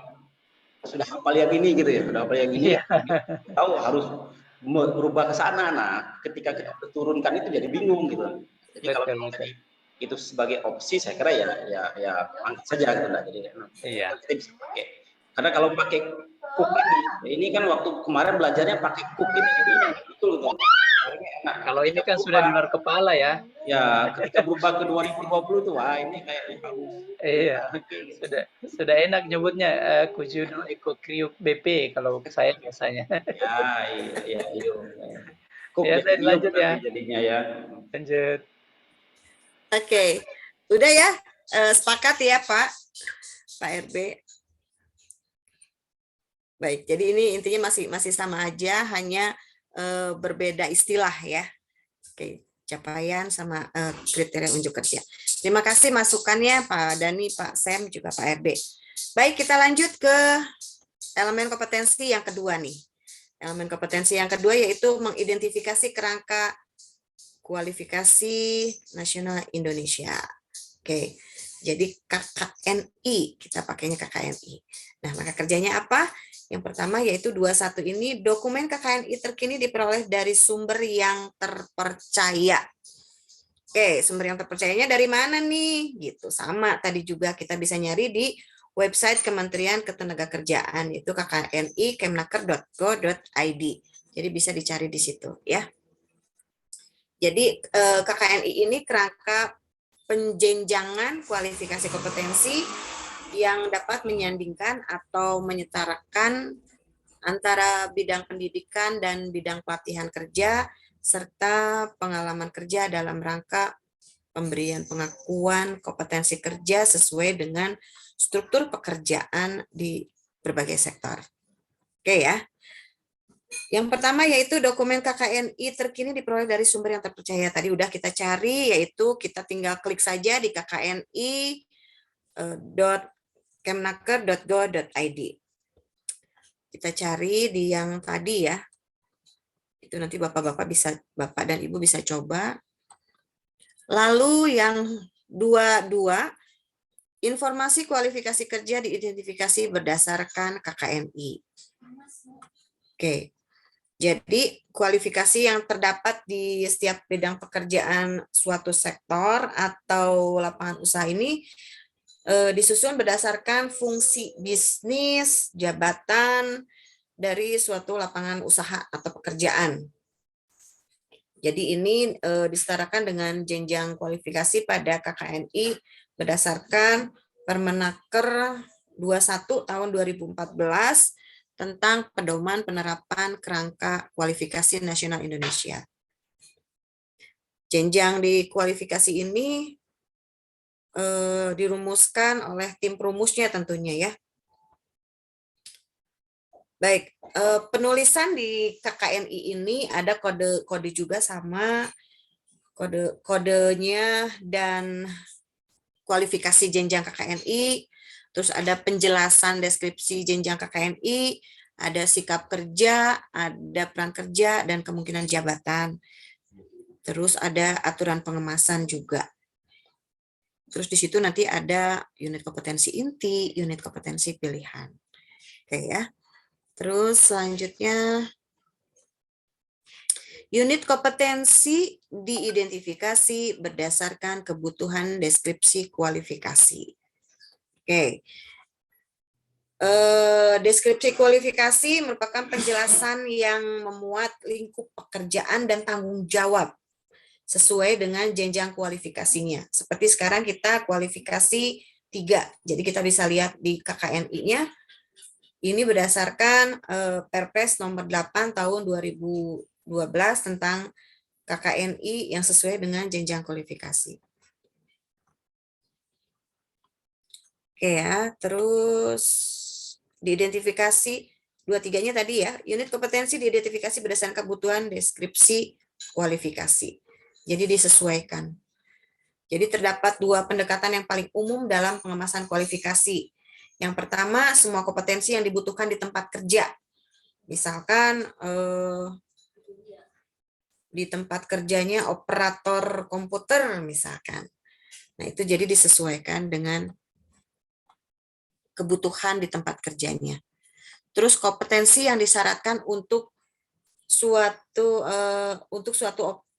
hafal yang ini gitu ya, sudah hafal yang ini. Tahu harus merubah ke sana. Nah, ketika kita turunkan itu jadi bingung gitu. Jadi kalau itu sebagai opsi, saya kira ya angkat saja gitu lah. Jadi kita bisa pakai. Karena kalau pakai cook ini kan waktu kemarin belajarnya pakai cook ini, jadi betul gitu. Nah, kalau ini kan sudah di luar kepala ya. Ya, ketika berubah ke 2020 tuh, wah ini kayak iya, sudah enak nyebutnya Kujudo Eko Kriuk BP kalau saya biasanya. Iya. Ya, saya lanjut ya. Jadinya ya. Lanjut. Oke, udah ya, sepakat ya Pak RB. Baik, jadi ini intinya masih sama aja, hanya berbeda istilah ya. Oke, capaian sama kriteria unjuk kerja. Terima kasih masukannya Pak Dani, Pak Sem, juga Pak RB. Baik, kita lanjut ke elemen kompetensi yang kedua nih. Elemen kompetensi yang kedua yaitu mengidentifikasi kerangka kualifikasi nasional Indonesia. Oke, jadi KKNI, kita pakainya KKNI. Nah, maka kerjanya apa? Yang pertama yaitu 21 ini, dokumen KKNI terkini diperoleh dari sumber yang terpercaya. Oke, sumber yang terpercayanya dari mana nih? Gitu. Sama tadi juga kita bisa nyari di website Kementerian Ketenagakerjaan, yaitu kkni.kemnaker.go.id. Jadi bisa dicari di situ ya. Jadi KKNI ini kerangka penjenjangan kualifikasi kompetensi yang dapat menyandingkan atau menyetarakan antara bidang pendidikan dan bidang pelatihan kerja serta pengalaman kerja dalam rangka pemberian pengakuan kompetensi kerja sesuai dengan struktur pekerjaan di berbagai sektor. Oke ya. Yang pertama yaitu dokumen KKNI terkini diperoleh dari sumber yang terpercaya. Tadi udah kita cari, yaitu kita tinggal klik saja di kkni.kemnaker.go.id. Kita cari di yang tadi ya. Itu nanti Bapak dan Ibu bisa coba. Lalu yang 22, informasi kualifikasi kerja diidentifikasi berdasarkan KKNI. Oke. Jadi kualifikasi yang terdapat di setiap bidang pekerjaan suatu sektor atau lapangan usaha ini disusun berdasarkan fungsi bisnis, jabatan dari suatu lapangan usaha atau pekerjaan. Jadi ini disetarakan dengan jenjang kualifikasi pada KKNI berdasarkan Permenaker 21 tahun 2014 tentang pedoman penerapan kerangka kualifikasi nasional Indonesia. Jenjang di kualifikasi ini dirumuskan oleh tim perumusnya tentunya ya. Baik, penulisan di KKNI ini ada kode juga sama kodenya dan kualifikasi jenjang KKNI. Terus ada penjelasan deskripsi jenjang KKNI, ada sikap kerja, ada peran kerja, dan kemungkinan jabatan. Terus ada aturan pengemasan juga. Terus di situ nanti ada unit kompetensi inti, unit kompetensi pilihan. Oke ya. Terus selanjutnya, unit kompetensi diidentifikasi berdasarkan kebutuhan deskripsi kualifikasi. Oke. Deskripsi kualifikasi merupakan penjelasan yang memuat lingkup pekerjaan dan tanggung jawab sesuai dengan jenjang kualifikasinya. Seperti sekarang kita kualifikasi 3. Jadi kita bisa lihat di KKNI-nya. Ini berdasarkan Perpres nomor 8 tahun 2012 tentang KKNI yang sesuai dengan jenjang kualifikasi. Oke ya, terus diidentifikasi 23-nya tadi ya, unit kompetensi diidentifikasi berdasarkan kebutuhan deskripsi kualifikasi. Jadi disesuaikan. Jadi terdapat 2 pendekatan yang paling umum dalam pengemasan kualifikasi. Yang pertama, semua kompetensi yang dibutuhkan di tempat kerja. Misalkan di tempat kerjanya operator komputer misalkan. Nah, itu jadi disesuaikan dengan kebutuhan di tempat kerjanya. Terus kompetensi yang disyaratkan untuk suatu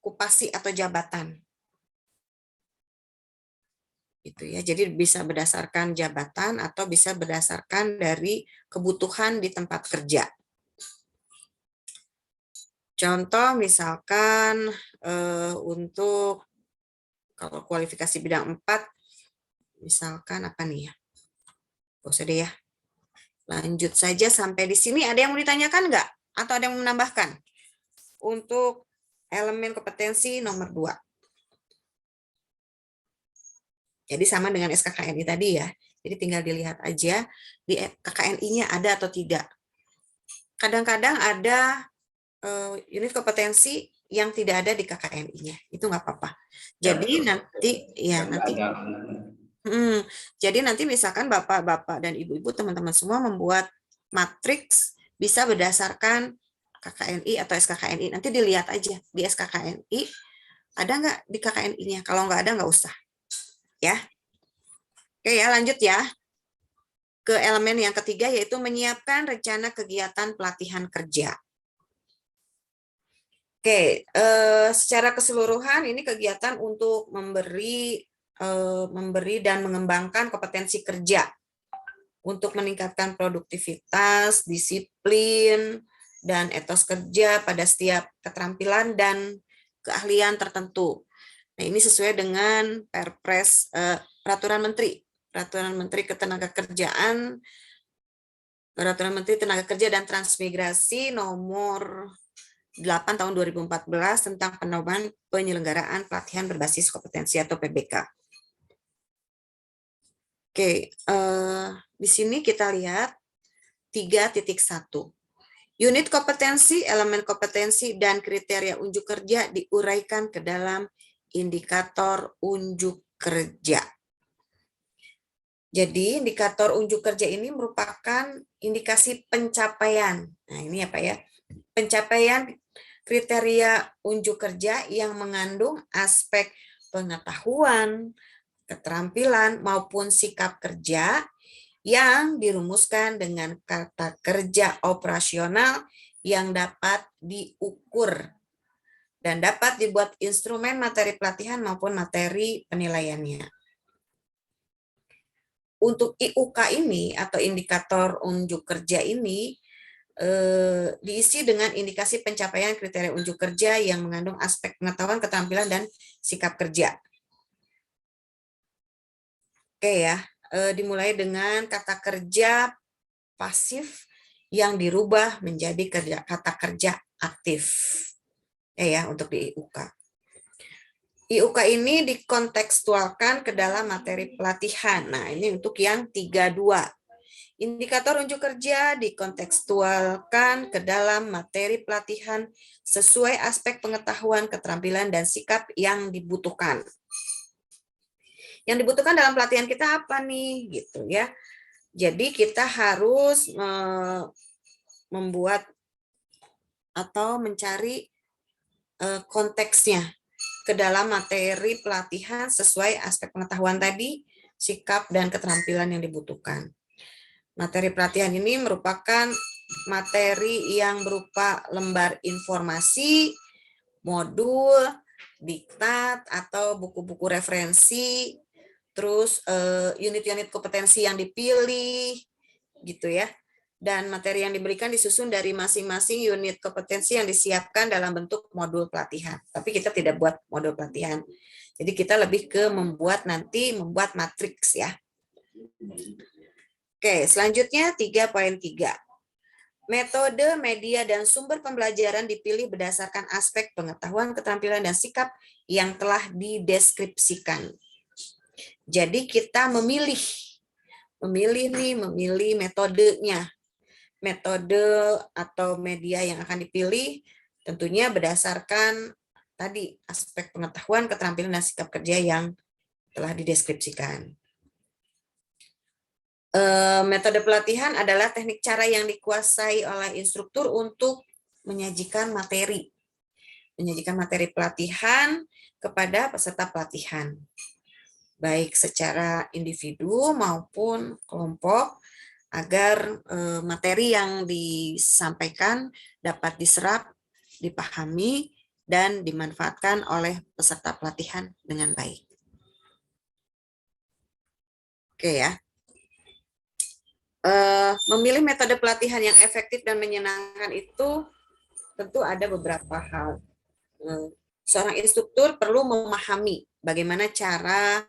okupasi atau jabatan. Itu ya. Jadi bisa berdasarkan jabatan atau bisa berdasarkan dari kebutuhan di tempat kerja. Contoh misalkan untuk kalau kualifikasi bidang 4 misalkan apa nih ya? Gak usah deh ya. Lanjut saja sampai di sini. Ada yang mau ditanyakan nggak? Atau ada yang mau menambahkan? Untuk elemen kompetensi nomor 2. Jadi sama dengan SKKNI tadi ya. Jadi tinggal dilihat aja di KKNI-nya ada atau tidak. Kadang-kadang ada unit kompetensi yang tidak ada di KKNI-nya. Itu nggak apa-apa. Jadi jadi nanti misalkan Bapak-Bapak dan Ibu-Ibu teman-teman semua membuat matriks bisa berdasarkan KKNI atau SKKNI. Nanti dilihat aja di SKKNI ada nggak di KKNI-nya. Kalau nggak ada nggak usah. Ya. Oke ya, lanjut ya. Ke elemen yang ketiga yaitu menyiapkan rencana kegiatan pelatihan kerja. Oke, secara keseluruhan ini kegiatan untuk memberi dan mengembangkan kompetensi kerja untuk meningkatkan produktivitas, disiplin, dan etos kerja pada setiap keterampilan dan keahlian tertentu. Nah, ini sesuai dengan Perpres Peraturan Menteri Ketenagakerjaan, Peraturan Menteri Tenaga Kerja dan Transmigrasi nomor 8 tahun 2014 tentang penambahan penyelenggaraan pelatihan berbasis kompetensi atau PBK. Oke, di sini kita lihat 3.1. Unit kompetensi, elemen kompetensi, dan kriteria unjuk kerja diuraikan ke dalam indikator unjuk kerja. Jadi, indikator unjuk kerja ini merupakan indikasi pencapaian. Nah, ini apa ya? Pencapaian kriteria unjuk kerja yang mengandung aspek pengetahuan, keterampilan, maupun sikap kerja yang dirumuskan dengan kata kerja operasional yang dapat diukur dan dapat dibuat instrumen materi pelatihan maupun materi penilaiannya. Untuk IUK ini atau indikator unjuk kerja ini diisi dengan indikasi pencapaian kriteria unjuk kerja yang mengandung aspek pengetahuan, keterampilan, dan sikap kerja. Oke ya, dimulai dengan kata kerja pasif yang dirubah menjadi kata kerja aktif. Ya, untuk di IUK. IUK ini dikontekstualkan ke dalam materi pelatihan. Nah, ini untuk yang 32. Indikator unjuk kerja dikontekstualkan ke dalam materi pelatihan sesuai aspek pengetahuan, keterampilan, dan sikap yang dibutuhkan. Yang dibutuhkan dalam pelatihan kita apa nih, gitu ya. Jadi kita harus membuat atau mencari konteksnya ke dalam materi pelatihan sesuai aspek pengetahuan tadi, sikap, dan keterampilan yang dibutuhkan. Materi pelatihan ini merupakan materi yang berupa lembar informasi, modul, diktat, atau buku-buku referensi, terus unit-unit kompetensi yang dipilih, gitu ya. Dan materi yang diberikan disusun dari masing-masing unit kompetensi yang disiapkan dalam bentuk modul pelatihan. Tapi kita tidak buat modul pelatihan. Jadi kita lebih ke membuat matriks ya. Oke, selanjutnya 3.3. Metode, media, dan sumber pembelajaran dipilih berdasarkan aspek pengetahuan, keterampilan, dan sikap yang telah dideskripsikan. Jadi kita memilih metodenya. Metode atau media yang akan dipilih tentunya berdasarkan tadi aspek pengetahuan, keterampilan, dan sikap kerja yang telah dideskripsikan. Metode pelatihan adalah teknik cara yang dikuasai oleh instruktur untuk menyajikan materi pelatihan kepada peserta pelatihan, baik secara individu maupun kelompok, agar materi yang disampaikan dapat diserap, dipahami, dan dimanfaatkan oleh peserta pelatihan dengan baik. Oke ya. Memilih metode pelatihan yang efektif dan menyenangkan itu tentu ada beberapa hal. Seorang instruktur perlu memahami bagaimana cara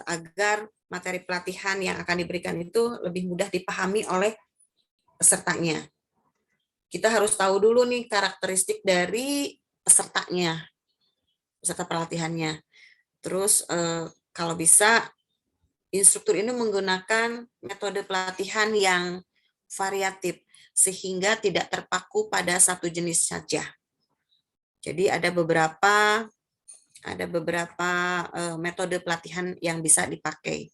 agar materi pelatihan yang akan diberikan itu lebih mudah dipahami oleh pesertanya. Kita harus tahu dulu nih karakteristik dari pesertanya, peserta pelatihannya. Terus kalau bisa instruktur ini menggunakan metode pelatihan yang variatif sehingga tidak terpaku pada satu jenis saja. Jadi ada beberapa metode pelatihan yang bisa dipakai.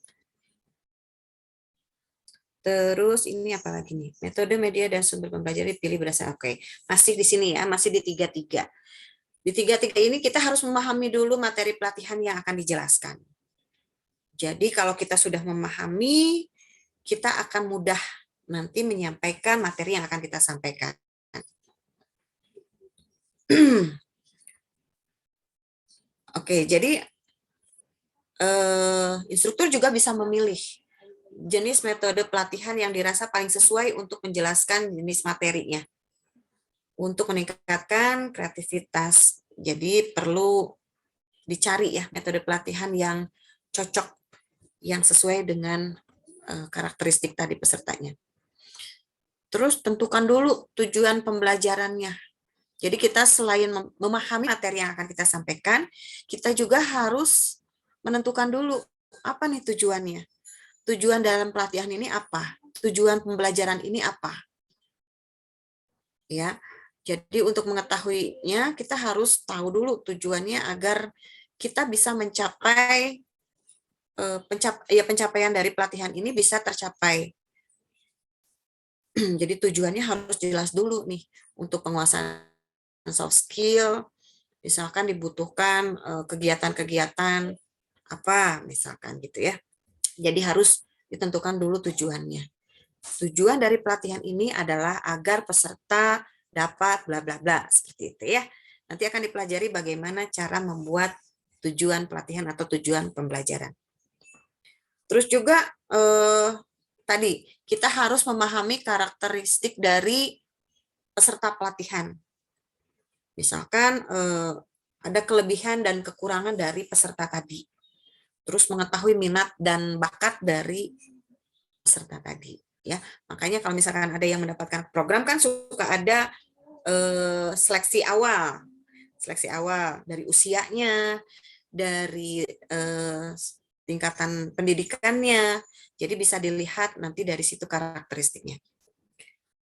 Terus ini apa lagi nih? Metode, media, dan sumber pembelajaran dipilih berdasarkan. Oke, masih di sini ya, masih di 3.3. Di 3.3 ini kita harus memahami dulu materi pelatihan yang akan dijelaskan. Jadi kalau kita sudah memahami, kita akan mudah nanti menyampaikan materi yang akan kita sampaikan. Oke, jadi instruktur juga bisa memilih jenis metode pelatihan yang dirasa paling sesuai untuk menjelaskan jenis materinya. Untuk meningkatkan kreativitas. Jadi perlu dicari ya metode pelatihan yang cocok, yang sesuai dengan karakteristik tadi pesertanya. Terus tentukan dulu tujuan pembelajarannya. Jadi kita selain memahami materi yang akan kita sampaikan, kita juga harus menentukan dulu apa nih tujuannya. Tujuan dalam pelatihan ini apa? Tujuan pembelajaran ini apa? Ya. Jadi untuk mengetahuinya kita harus tahu dulu tujuannya agar kita bisa mencapai pencapaian dari pelatihan ini bisa tercapai. Jadi tujuannya harus jelas dulu nih untuk penguasaan soft skill, misalkan dibutuhkan kegiatan-kegiatan apa misalkan gitu ya. Jadi harus ditentukan dulu tujuannya. Tujuan dari pelatihan ini adalah agar peserta dapat bla bla bla seperti itu ya. Nanti akan dipelajari bagaimana cara membuat tujuan pelatihan atau tujuan pembelajaran. Terus juga tadi kita harus memahami karakteristik dari peserta pelatihan. Misalkan ada kelebihan dan kekurangan dari peserta tadi. Terus mengetahui minat dan bakat dari peserta tadi. Ya, makanya kalau misalkan ada yang mendapatkan program kan suka ada seleksi awal dari usianya, dari tingkatan pendidikannya. Jadi bisa dilihat nanti dari situ karakteristiknya.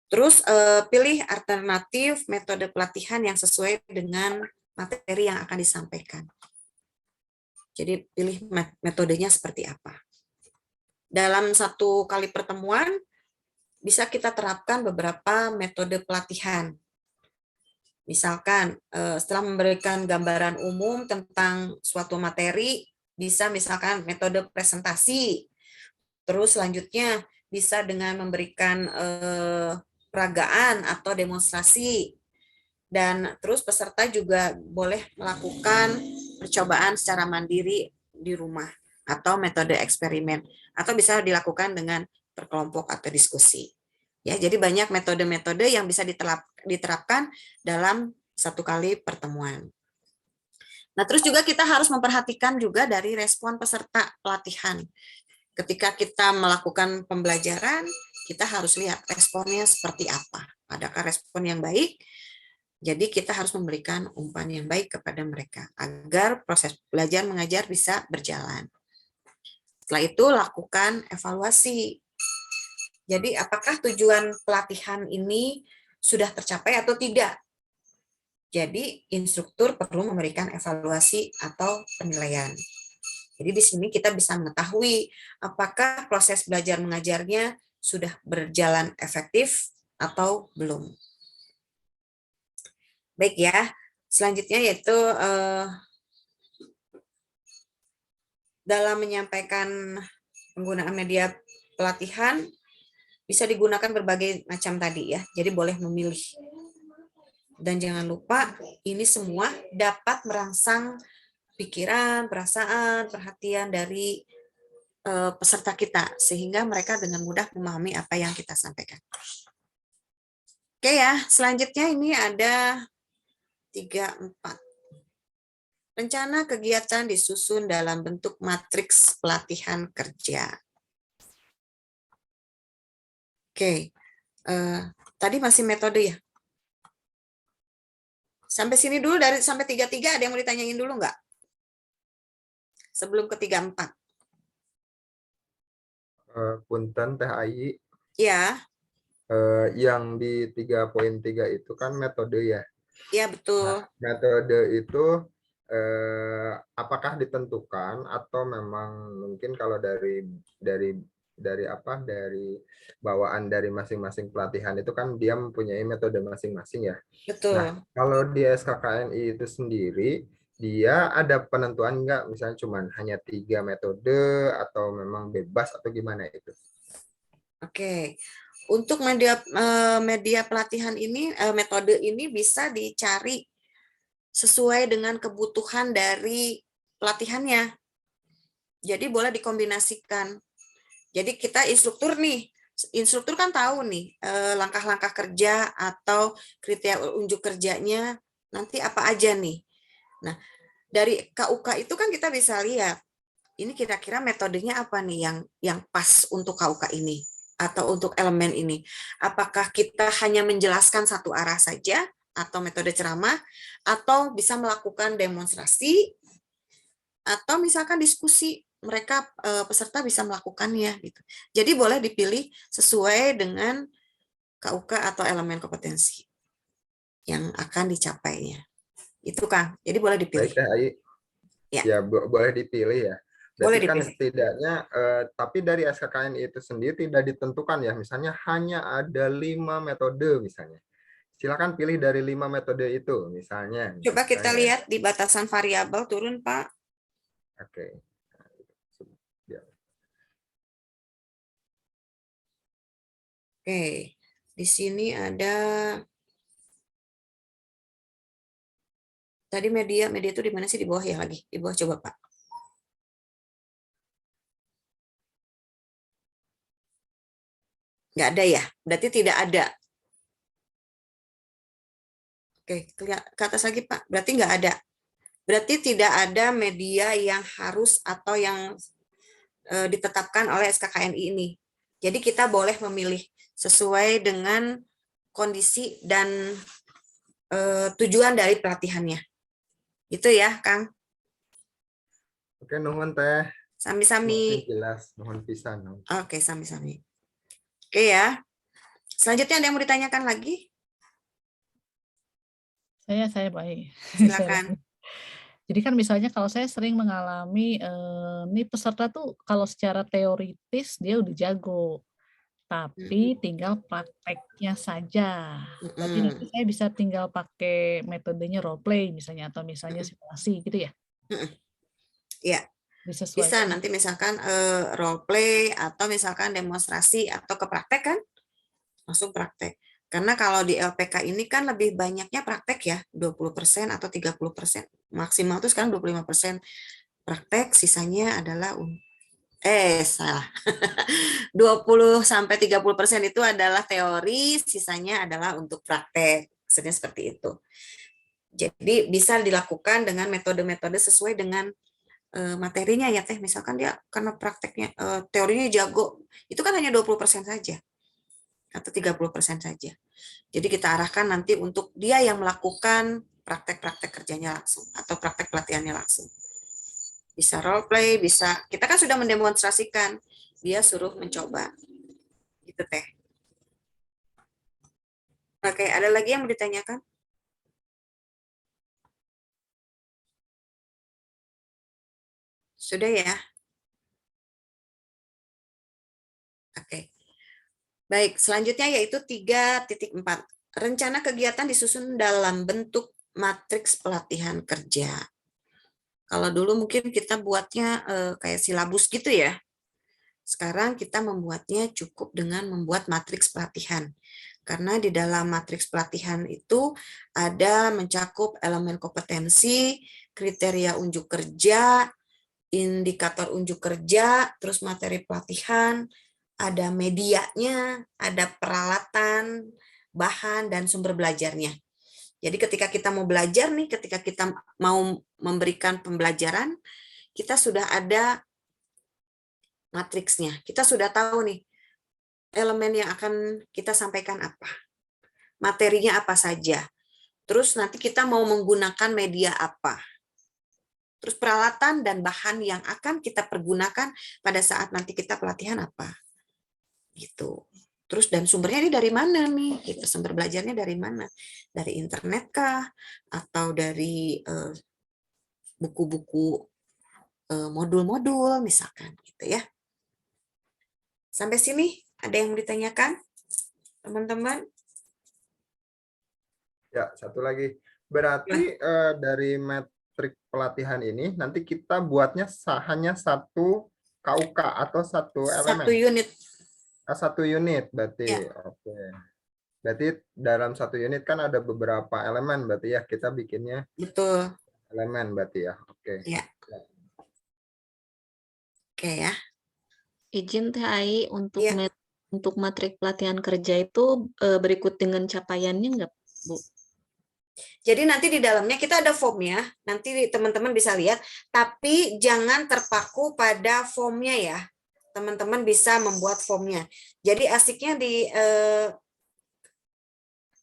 Terus pilih alternatif metode pelatihan yang sesuai dengan materi yang akan disampaikan. Jadi pilih metodenya seperti apa. Dalam satu kali pertemuan bisa kita terapkan beberapa metode pelatihan. Misalkan setelah memberikan gambaran umum tentang suatu materi, bisa misalkan metode presentasi. Terus selanjutnya bisa dengan memberikan peragaan atau demonstrasi. Dan terus peserta juga boleh melakukan percobaan secara mandiri di rumah atau metode eksperimen, atau bisa dilakukan dengan berkelompok atau diskusi. Ya, jadi banyak metode-metode yang bisa diterapkan dalam satu kali pertemuan. Nah, terus juga kita harus memperhatikan juga dari respon peserta pelatihan. Ketika kita melakukan pembelajaran, kita harus lihat responnya seperti apa. Adakah respon yang baik? Jadi kita harus memberikan umpan yang baik kepada mereka agar proses belajar mengajar bisa berjalan. Setelah itu lakukan evaluasi. Jadi apakah tujuan pelatihan ini sudah tercapai atau tidak? Jadi instruktur perlu memberikan evaluasi atau penilaian. Jadi di sini kita bisa mengetahui apakah proses belajar mengajarnya sudah berjalan efektif atau belum. Baik ya, selanjutnya yaitu dalam menyampaikan penggunaan media pelatihan bisa digunakan berbagai macam tadi ya, jadi boleh memilih. Dan jangan lupa ini semua dapat merangsang pikiran, perasaan, perhatian dari peserta kita, sehingga mereka dengan mudah memahami apa yang kita sampaikan. Oke ya, selanjutnya ini ada 3-4. Rencana kegiatan disusun dalam bentuk matriks pelatihan kerja. Oke, tadi masih metode ya? Sampai sini dulu, sampai 3-3 ada yang mau ditanyain dulu nggak? Sebelum ke 3-4. Punten Teh Ayi. Ya. Yang di 3.3 itu kan metode ya? Iya, betul. Nah, metode itu apakah ditentukan atau memang mungkin kalau dari bawaan dari masing-masing pelatihan itu kan dia mempunyai metode masing-masing ya. Betul. Nah, kalau di SKKNI itu sendiri dia ada penentuan enggak, misalnya cuma hanya 3 metode atau memang bebas atau gimana itu? Oke. Untuk media pelatihan ini, metode ini bisa dicari sesuai dengan kebutuhan dari pelatihannya. Jadi boleh dikombinasikan. Jadi kita instruktur nih, instruktur kan tahu nih langkah-langkah kerja atau kriteria unjuk kerjanya nanti apa aja nih. Nah, dari KUK itu kan kita bisa lihat ini kira-kira metodenya apa nih yang pas untuk KUK ini atau untuk elemen ini. Apakah kita hanya menjelaskan satu arah saja atau metode ceramah atau bisa melakukan demonstrasi atau misalkan diskusi mereka peserta bisa melakukannya gitu. Jadi boleh dipilih sesuai dengan KUK atau elemen kompetensi yang akan dicapainya. Itu Kang. Jadi boleh dipilih. Baik, Teh Ai. Ya, boleh dipilih ya. Berarti kan setidaknya, tapi dari SKKN itu sendiri tidak ditentukan ya. Misalnya hanya ada 5 metode misalnya. Silakan pilih dari 5 metode itu misalnya. Coba kita lihat di batasan variabel turun Pak. Oke. Oke, di sini ada tadi media itu di mana sih, di bawah ya lagi, di bawah coba Pak. Nggak ada ya, berarti tidak ada. Oke, ke atas lagi Pak, berarti nggak ada. Berarti tidak ada media yang harus atau yang ditetapkan oleh SKKNI ini. Jadi kita boleh memilih sesuai dengan kondisi dan tujuan dari pelatihannya. Itu ya, Kang. Oke, nuhun Teh. Sami-sami. Jelas, nuhun pisan. Oke, sami-sami. Oke ya. Selanjutnya ada yang mau ditanyakan lagi? Saya baik. Silakan. Jadi kan misalnya kalau saya sering mengalami nih peserta tuh kalau secara teoritis dia udah jago, tapi tinggal prakteknya saja. Berarti nanti saya bisa tinggal pakai metodenya role play misalnya atau misalnya simulasi gitu ya? Iya. Bisa nanti misalkan role play atau misalkan demonstrasi atau ke praktek kan? Langsung praktek. Karena kalau di LPK ini kan lebih banyaknya praktek ya, 20% atau 30%. Maksimal tuh sekarang 25% praktek, sisanya adalah salah. 20 sampai 30% itu adalah teori, sisanya adalah untuk praktek. Maksudnya seperti itu. Jadi bisa dilakukan dengan metode-metode sesuai dengan materinya ya Teh. Misalkan dia karena prakteknya teorinya jago, itu kan hanya 20% saja. Atau 30% saja. Jadi kita arahkan nanti untuk dia yang melakukan praktek-praktek kerjanya langsung atau praktek pelatihannya langsung. Bisa role play, bisa kita kan sudah mendemonstrasikan, dia suruh mencoba. Gitu Teh. Oke, ada lagi yang mau ditanyakan? Sudah ya? Oke. Baik, selanjutnya yaitu 3.4. Rencana kegiatan disusun dalam bentuk matriks pelatihan kerja. Kalau dulu mungkin kita buatnya kayak silabus gitu ya. Sekarang kita membuatnya cukup dengan membuat matriks pelatihan. Karena di dalam matriks pelatihan itu ada mencakup elemen kompetensi, kriteria unjuk kerja, indikator unjuk kerja, terus materi pelatihan, ada medianya, ada peralatan, bahan, dan sumber belajarnya. Jadi ketika kita mau belajar nih, ketika kita mau memberikan pembelajaran, kita sudah ada matriksnya. Kita sudah tahu nih, elemen yang akan kita sampaikan apa. Materinya apa saja. Terus nanti kita mau menggunakan media apa. Terus peralatan dan bahan yang akan kita pergunakan pada saat nanti kita pelatihan apa. Gitu. Terus dan sumbernya ini dari mana nih? Gitu. Sumber belajarnya dari mana? Dari internet kah? Atau dari buku-buku modul-modul misalkan gitu ya. Sampai sini ada yang mau ditanyakan? Teman-teman? Ya, satu lagi. Berarti dari metrik pelatihan ini nanti kita buatnya hanya satu KUK atau satu elemen? Satu unit. Satu unit berarti. Ya. Oke. Berarti dalam satu unit kan ada beberapa elemen berarti ya, kita bikinnya betul elemen berarti ya. Oke. Ya. Oke ya. Izin Teh Ai untuk Iya. untuk materi pelatihan kerja itu berikut dengan capaiannya nggak, Bu? Jadi nanti di dalamnya kita ada formnya, nanti teman-teman bisa lihat, tapi jangan terpaku pada formnya ya. Teman-teman bisa membuat formnya. Jadi asiknya di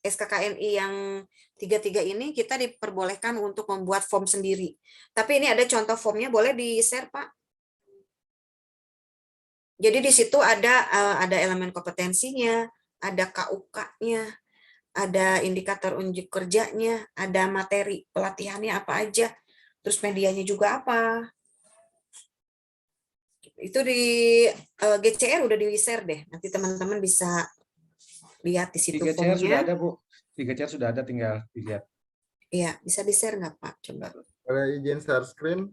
SKKNI yang 33 ini kita diperbolehkan untuk membuat form sendiri. Tapi ini ada contoh formnya, boleh di-share Pak? Jadi di situ ada elemen kompetensinya, ada KUK-nya, ada indikator unjuk kerjanya, ada materi pelatihannya apa aja, terus medianya juga apa. Itu di GCR udah di-share deh, nanti teman-teman bisa lihat di situ di GCR formnya. Sudah ada, Bu. Di GCR sudah ada, tinggal dilihat. Iya, bisa di-share nggak Pak? Coba. Boleh izin share screen?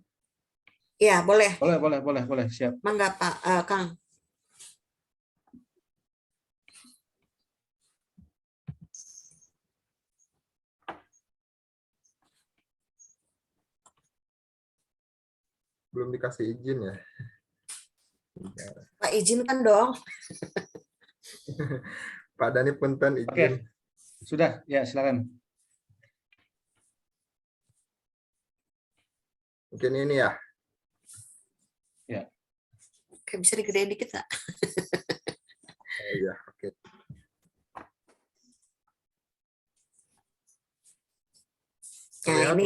Iya, boleh. Boleh, siap. Mangga Pak, Kang. Belum dikasih izin ya? Pak izinkan dong. Pak Dani punten izin. Oke. Sudah, ya silakan. Mungkin ini ya. Ya. Oke, bisa digedein dikit nggak? Oh iya, oke. Nah, ini.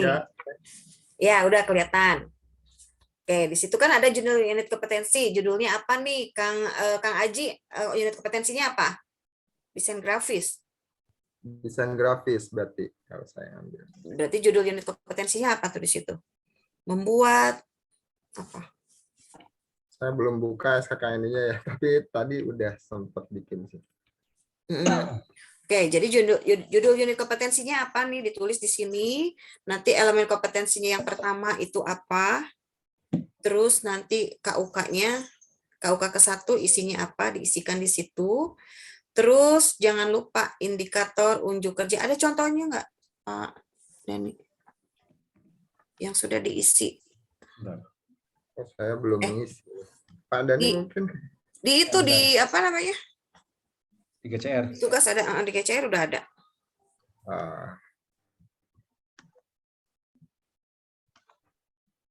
Ya, udah kelihatan. Oke, di situ kan ada judul unit kompetensi. Judulnya apa nih, Kang Aji? Unit kompetensinya apa? Desain grafis. Desain grafis berarti kalau saya ambil. Berarti judul unit kompetensinya apa tuh di situ? Membuat apa? Saya belum buka SKKN-nya ya, tapi tadi udah sempat bikin sih. Oke, jadi judul unit kompetensinya apa nih? Ditulis di sini. Nanti elemen kompetensinya yang pertama itu apa? Terus nanti KUK-nya, KUK ke-1 isinya apa, diisikan di situ. Terus jangan lupa indikator unjuk kerja. Ada contohnya nggak, Pak Dani? Yang sudah diisi. Oh, saya belum ngisi. Pak Dani mungkin? Di itu, di apa namanya? Di GCR. Tugas ada, di GCR udah ada.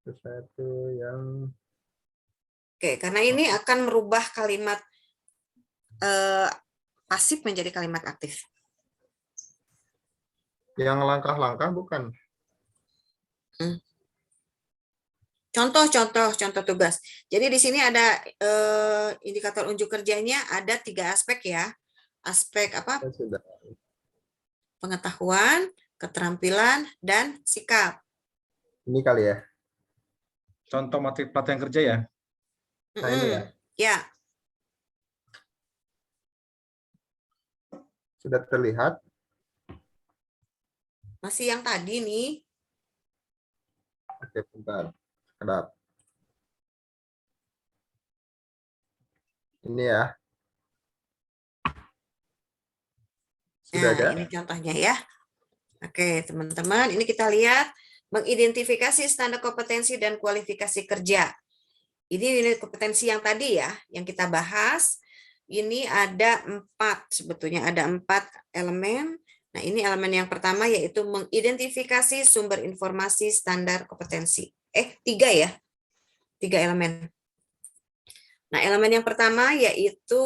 Satu yang Oke, karena ini akan merubah kalimat pasif menjadi kalimat aktif. Yang langkah-langkah bukan? Contoh tugas. Jadi di sini ada indikator unjuk kerjanya, ada 3 aspek ya. Aspek apa? Pengetahuan, keterampilan, dan sikap. Ini kali ya? Contoh materi pelatihan kerja ya? Nah, ini ya? Ya. Sudah terlihat? Masih yang tadi nih. Oke, bentar. Kedap. Ini ya. Sudah ada? Ini contohnya ya. Oke, teman-teman, ini kita lihat mengidentifikasi standar kompetensi dan kualifikasi kerja. Ini unit kompetensi yang tadi ya, yang kita bahas. Ini ada 4, sebetulnya ada 4 elemen. Nah, ini elemen yang pertama yaitu mengidentifikasi sumber informasi standar kompetensi. 3 ya, 3 elemen. Nah, elemen yang pertama yaitu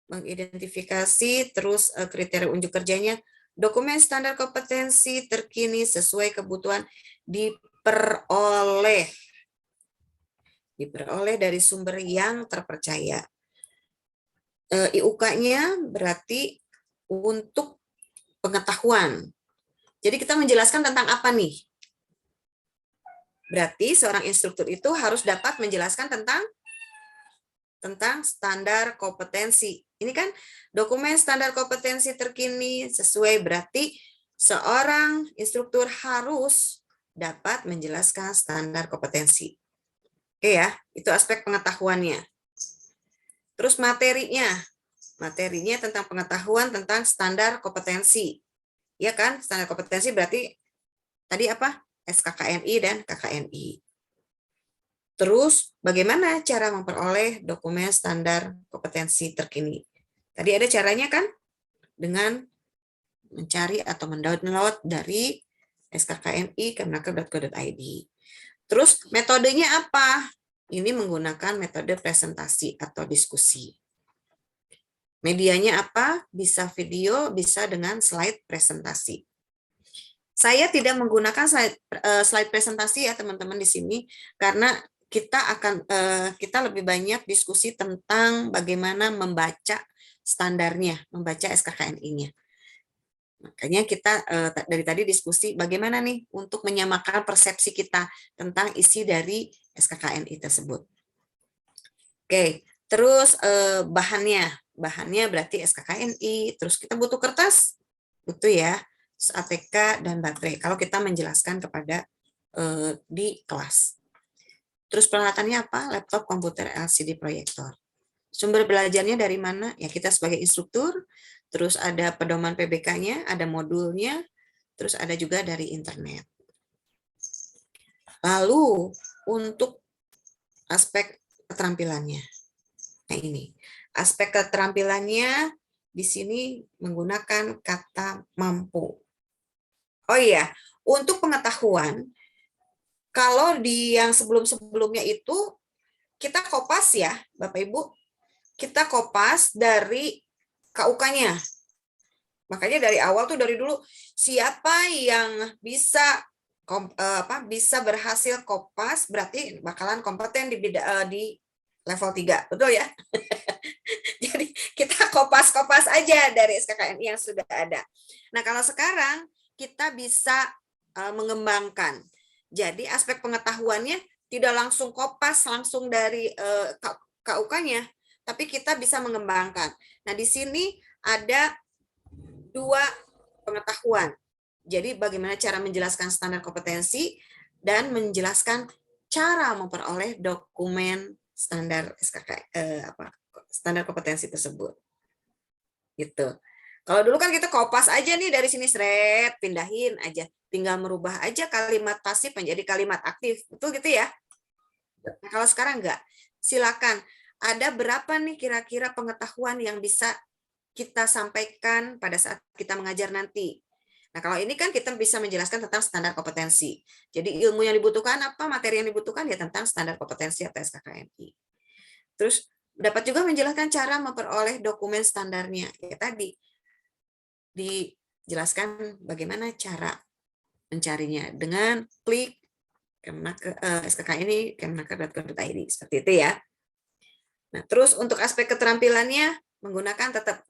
mengidentifikasi, terus kriteria unjuk kerjanya, dokumen standar kompetensi terkini sesuai kebutuhan diperoleh dari sumber yang terpercaya. IUK-nya berarti untuk pengetahuan. Jadi kita menjelaskan tentang apa nih? Berarti seorang instruktur itu harus dapat menjelaskan tentang standar kompetensi. Ini kan dokumen standar kompetensi terkini sesuai, berarti seorang instruktur harus dapat menjelaskan standar kompetensi. Oke ya, itu aspek pengetahuannya. Terus materinya tentang pengetahuan tentang standar kompetensi. Ya kan, standar kompetensi berarti tadi apa? SKKNI dan KKNI. Terus bagaimana cara memperoleh dokumen standar kompetensi terkini? Tadi ada caranya kan? Dengan mencari atau mendownload dari skkni kemenaker.go.id. Terus metodenya apa? Ini menggunakan metode presentasi atau diskusi. Medianya apa? Bisa video, bisa dengan slide presentasi. Saya tidak menggunakan slide presentasi ya teman-teman di sini karena kita lebih banyak diskusi tentang bagaimana membaca standarnya, membaca SKKNI-nya. Makanya kita dari tadi diskusi bagaimana nih untuk menyamakan persepsi kita tentang isi dari SKKNI tersebut. Oke, terus bahannya berarti SKKNI, terus kita butuh kertas, butuh ya, ATK dan baterai kalau kita menjelaskan kepada di kelas. Terus peralatannya apa? Laptop, komputer, LCD proyektor. Sumber belajarnya dari mana? Ya kita sebagai instruktur, terus ada pedoman PBK-nya, ada modulnya, terus ada juga dari internet. Lalu untuk aspek keterampilannya. Nah ini, aspek keterampilannya di sini menggunakan kata mampu. Oh iya, untuk pengetahuan, kalau di yang sebelum-sebelumnya itu kita kopas ya, Bapak Ibu, kita kopas dari KUK-nya. Makanya dari awal tuh dari dulu siapa yang bisa berhasil kopas berarti bakalan kompeten di level 3, betul ya? Jadi kita kopas-kopas aja dari SKKNI yang sudah ada. Nah kalau sekarang kita bisa mengembangkan. Jadi aspek pengetahuannya tidak langsung kopas langsung dari KUK-nya, tapi kita bisa mengembangkan. Nah di sini ada 2 pengetahuan. Jadi bagaimana cara menjelaskan standar kompetensi dan menjelaskan cara memperoleh dokumen standar standar kompetensi tersebut. Gitu. Kalau dulu kan kita kopas aja nih dari sini seret, pindahin aja, tinggal merubah aja kalimat pasif menjadi kalimat aktif. Betul gitu ya? Nah, kalau sekarang enggak. Silakan. Ada berapa nih kira-kira pengetahuan yang bisa kita sampaikan pada saat kita mengajar nanti? Nah, kalau ini kan kita bisa menjelaskan tentang standar kompetensi. Jadi ilmu yang dibutuhkan apa, materi yang dibutuhkan ya tentang standar kompetensi atau SKKNI. Terus dapat juga menjelaskan cara memperoleh dokumen standarnya. Ya tadi dijelaskan bagaimana cara mencarinya dengan klik SKKNI kemenaker.go.id seperti itu ya. Nah, terus untuk aspek keterampilannya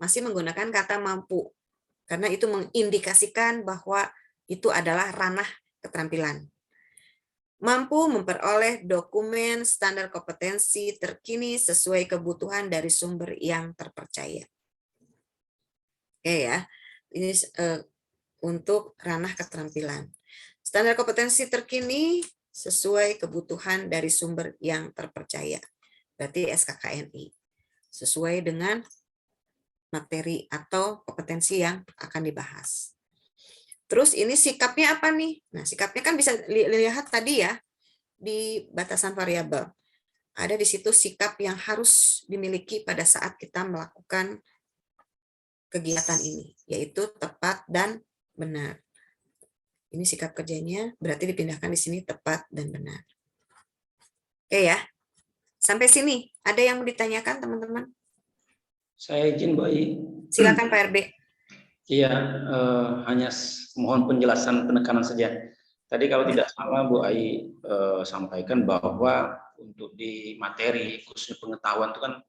masih menggunakan kata mampu. Karena itu mengindikasikan bahwa itu adalah ranah keterampilan. Mampu memperoleh dokumen standar kompetensi terkini sesuai kebutuhan dari sumber yang terpercaya. Oke ya, ini untuk ranah keterampilan. Standar kompetensi terkini sesuai kebutuhan dari sumber yang terpercaya. Berarti SKKNI. Sesuai dengan materi atau kompetensi yang akan dibahas. Terus ini sikapnya apa nih? Nah, sikapnya kan bisa dilihat tadi ya di batasan variabel. Ada di situ sikap yang harus dimiliki pada saat kita melakukan kegiatan ini, yaitu tepat dan benar. Ini sikap kerjanya berarti dipindahkan di sini tepat dan benar. Oke ya. Sampai sini ada yang mau ditanyakan teman-teman? Saya izin Bu Ai. Silakan Pak RB. Iya, hanya mohon penjelasan penekanan saja. Tadi kalau tidak salah Bu Ai sampaikan bahwa untuk di materi khususnya pengetahuan itu kan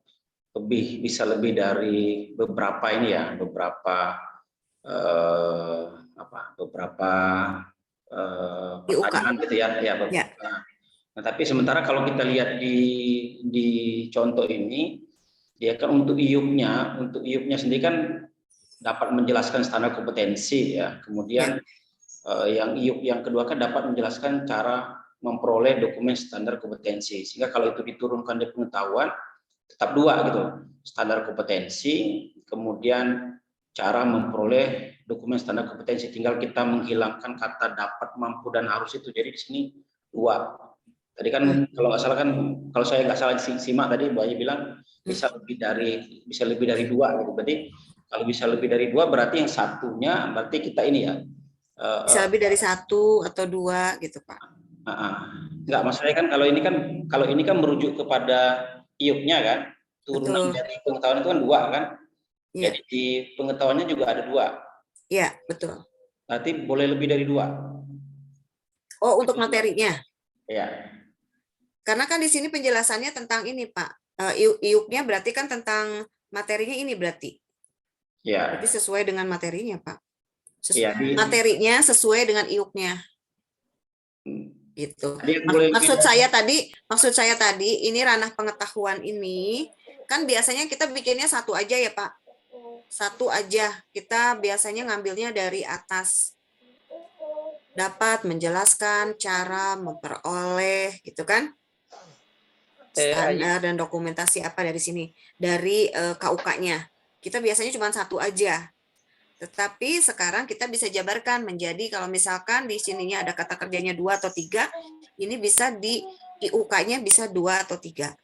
bisa lebih dari beberapa ini ya, beberapa pertanyaan gitu ya, beberapa. Nah, tapi sementara kalau kita lihat di contoh ini, dia kan untuk IUP-nya sendiri kan dapat menjelaskan standar kompetensi ya. Kemudian yang IUP yang kedua kan dapat menjelaskan cara memperoleh dokumen standar kompetensi. Sehingga kalau itu diturunkan di pengetahuan tetap 2 gitu. Standar kompetensi, kemudian cara memperoleh dokumen standar kompetensi. Tinggal kita menghilangkan kata dapat, mampu dan harus itu. Jadi di sini 2. Tadi kan kalau nggak salah kan, kalau saya nggak salah simak tadi Bu Ayi bilang bisa lebih dari 2 gitu. Berarti kalau bisa lebih dari 2 berarti yang satunya berarti kita ini ya. Bisa lebih dari 1 atau 2 gitu Pak. Enggak, maksudnya kan kalau ini kan merujuk kepada IUP-nya kan, turunan dari pengetahuan itu kan 2 kan. Ya. Jadi di pengetahuannya juga ada 2. Iya, betul. Berarti boleh lebih dari 2. Oh, untuk materinya? Iya. Karena kan di sini penjelasannya tentang ini Pak. IUP-nya berarti kan tentang materinya ini berarti. Iya. Berarti sesuai dengan materinya Pak. Iya, materinya sesuai dengan IUP-nya. Gitu. Maksud saya tadi ini ranah pengetahuan ini kan biasanya kita bikinnya 1 aja ya Pak. 1 aja. Kita biasanya ngambilnya dari atas. Dapat menjelaskan cara memperoleh gitu kan. Standar dan dokumentasi apa dari sini, dari KUK-nya. Kita biasanya cuma 1 aja. Tetapi sekarang kita bisa jabarkan menjadi kalau misalkan di sininya ada kata kerjanya 2 atau 3, ini bisa di IUK-nya bisa 2 atau 3.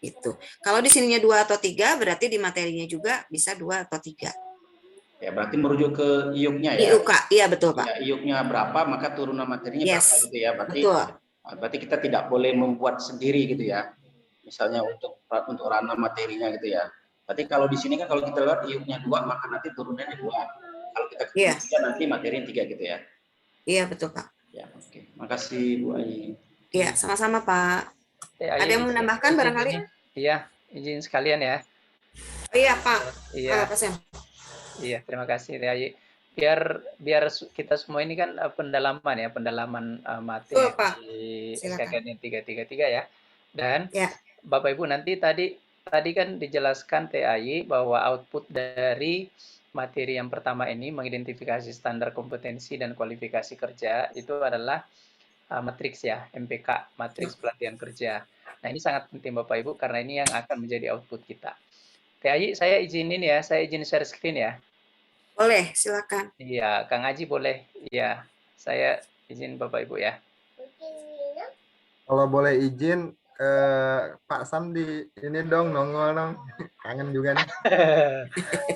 Itu. Kalau di sininya 2 atau 3, berarti di materinya juga bisa 2 atau 3. Ya, berarti merujuk ke IUK-nya ya. IUK, iya betul Pak. Ya, IUK-nya berapa, maka turunan materinya berapa gitu ya. Berarti kita tidak boleh membuat sendiri gitu ya. Misalnya untuk ranah materinya gitu ya. Berarti kalau di sini kan kalau kita lihat IUK-nya 2, maka nanti turunannya 2. Kalau kita ketemu 3, nanti materinya 3 gitu ya. Iya betul Pak. Ya, oke. Makasih Bu Ayi. Iya, sama-sama Pak. Ada yang menambahkan barangkali? Iya, izin sekalian ya. Oh, iya Pak. Iya. Iya, terima kasih Teh Ayi. Biar kita semua ini kan pendalaman materi SKKN 333 ya. Dan Bapak Ibu nanti tadi kan dijelaskan Teh Ayi bahwa output dari materi yang pertama ini mengidentifikasi standar kompetensi dan kualifikasi kerja itu adalah matriks ya, MPK, matriks pelatihan kerja. Nah, ini sangat penting Bapak Ibu karena ini yang akan menjadi output kita. Teh Ayi, saya izin share screen ya. Boleh, silakan. Iya, Kang Aji boleh. Iya, saya izin Bapak Ibu ya. Kalau boleh izin, Pak Sam di ini dong, nongol dong. Kangen juga nih.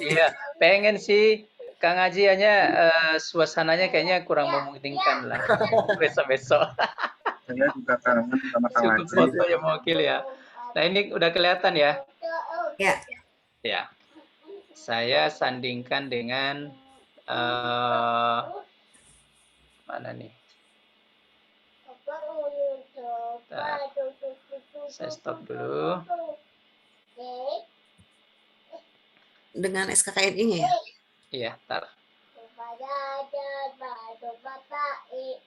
Iya, pengen sih. Kang Aji hanya suasananya kayaknya kurang memungkinkan lah. Besok-besok. Saya juga kangen sama Kang Aji. Cukup foto yang mewakil ya. Nah, ini udah kelihatan ya? Ya. Ya. Saya sandingkan dengan mana nih? Saya stop dulu. Dengan SKKN ini ya? Iya, tar.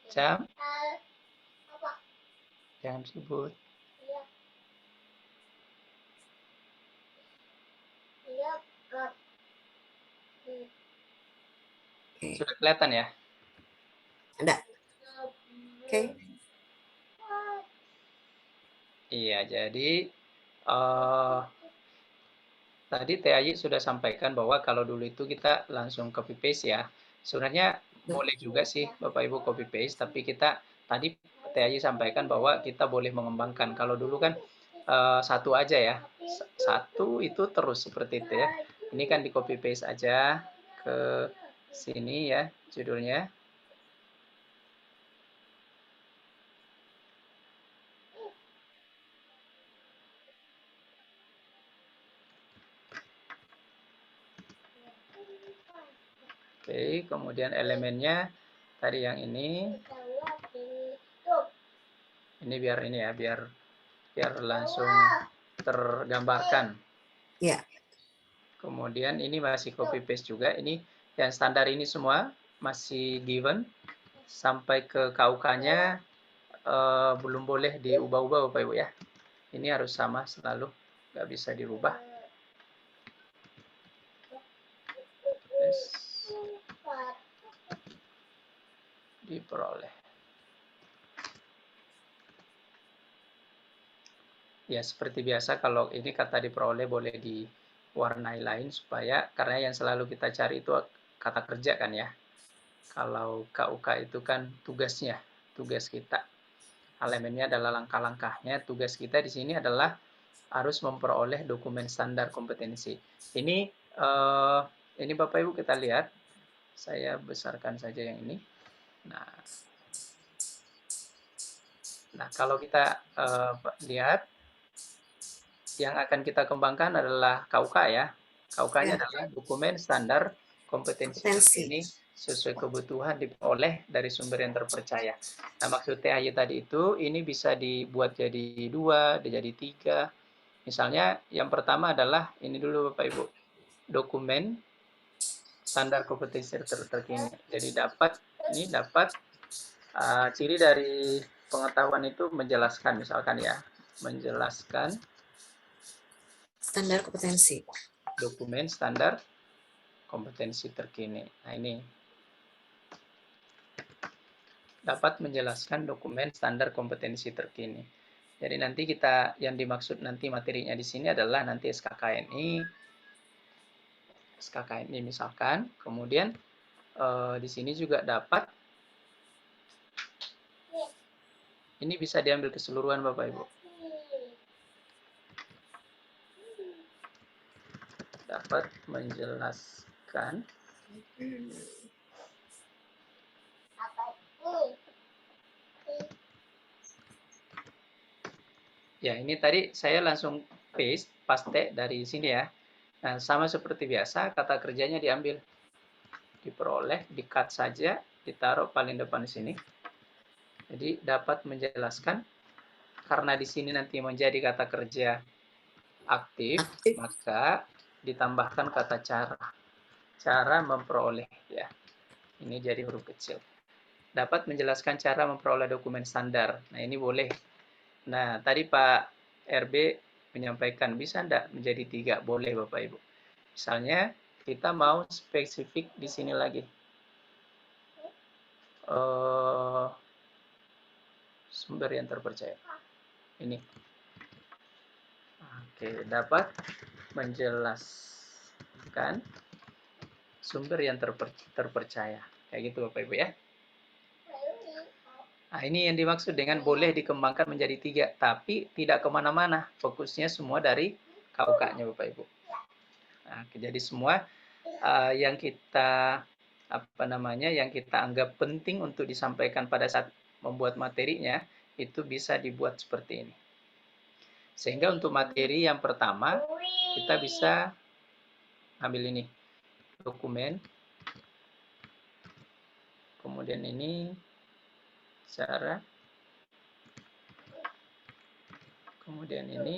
Jam? Jangan sebut. Sudah kelihatan ya? Ada. Oke. Iya, jadi tadi Teh Ayi sudah sampaikan bahwa kalau dulu itu kita langsung copy paste ya. Sebenarnya boleh juga sih Bapak Ibu copy paste, tapi kita tadi Teh Ayi sampaikan bahwa kita boleh mengembangkan. Kalau dulu kan 1 aja ya. 1 itu terus seperti itu ya. Ini kan di copy paste aja ke sini ya judulnya. Oke, kemudian elemennya tadi yang ini. Ini biar ini ya, biar langsung tergambarkan. Ya. Kemudian ini masih copy paste juga. Ini yang standar ini semua masih given sampai ke KUK-nya belum boleh diubah-ubah Bapak Ibu ya. Ini harus sama selalu, nggak bisa dirubah. Diperoleh. Ya seperti biasa kalau ini kata diperoleh boleh diwarnai lain supaya karena yang selalu kita cari itu kata kerja kan ya. Kalau KUK itu kan tugas kita. Elemennya adalah langkah-langkahnya. Tugas kita di sini adalah harus memperoleh dokumen standar kompetensi. Ini Bapak Ibu kita lihat. Saya besarkan saja yang ini. Nah, kalau kita lihat, yang akan kita kembangkan adalah KUK ya. KUK-nya adalah dokumen standar kompetensi terkini sesuai kebutuhan diperoleh dari sumber yang terpercaya. Nah, maksud TAY tadi itu, ini bisa dibuat jadi 2, jadi 3. Misalnya, yang pertama adalah, ini dulu Bapak Ibu, dokumen standar kompetensi terkini. Jadi dapat ciri dari pengetahuan itu menjelaskan, misalkan ya, menjelaskan standar kompetensi. Dokumen standar kompetensi terkini. Nah, ini dapat menjelaskan dokumen standar kompetensi terkini. Jadi nanti kita yang dimaksud nanti materinya di sini adalah nanti SKKNI misalkan. Kemudian di sini juga dapat, ini bisa diambil keseluruhan Bapak Ibu. Dapat menjelaskan ya, ini tadi saya langsung paste dari sini ya. Nah, sama seperti biasa, kata kerjanya diambil, diperoleh, di-cut saja, ditaruh paling depan di sini. Jadi dapat menjelaskan, karena di sini nanti menjadi kata kerja aktif, maka ditambahkan kata cara memperoleh ya. Ini jadi huruf kecil. Dapat menjelaskan cara memperoleh dokumen standar. Nah, ini boleh. Nah, tadi Pak RB menyampaikan bisa enggak menjadi 3? Boleh Bapak Ibu. Misalnya kita mau spesifik di sini lagi. Sumber yang terpercaya. Ini. Oke, dapat menjelaskan sumber yang terpercaya. Kayak gitu Bapak Ibu ya. Nah, ini yang dimaksud dengan boleh dikembangkan menjadi 3, tapi tidak kemana-mana. Fokusnya semua dari KUK-nya Bapak Ibu. Nah, jadi semua yang kita yang kita anggap penting untuk disampaikan pada saat membuat materinya itu bisa dibuat seperti ini. Sehingga untuk materi yang pertama kita bisa ambil ini dokumen, kemudian ini cara, kemudian ini.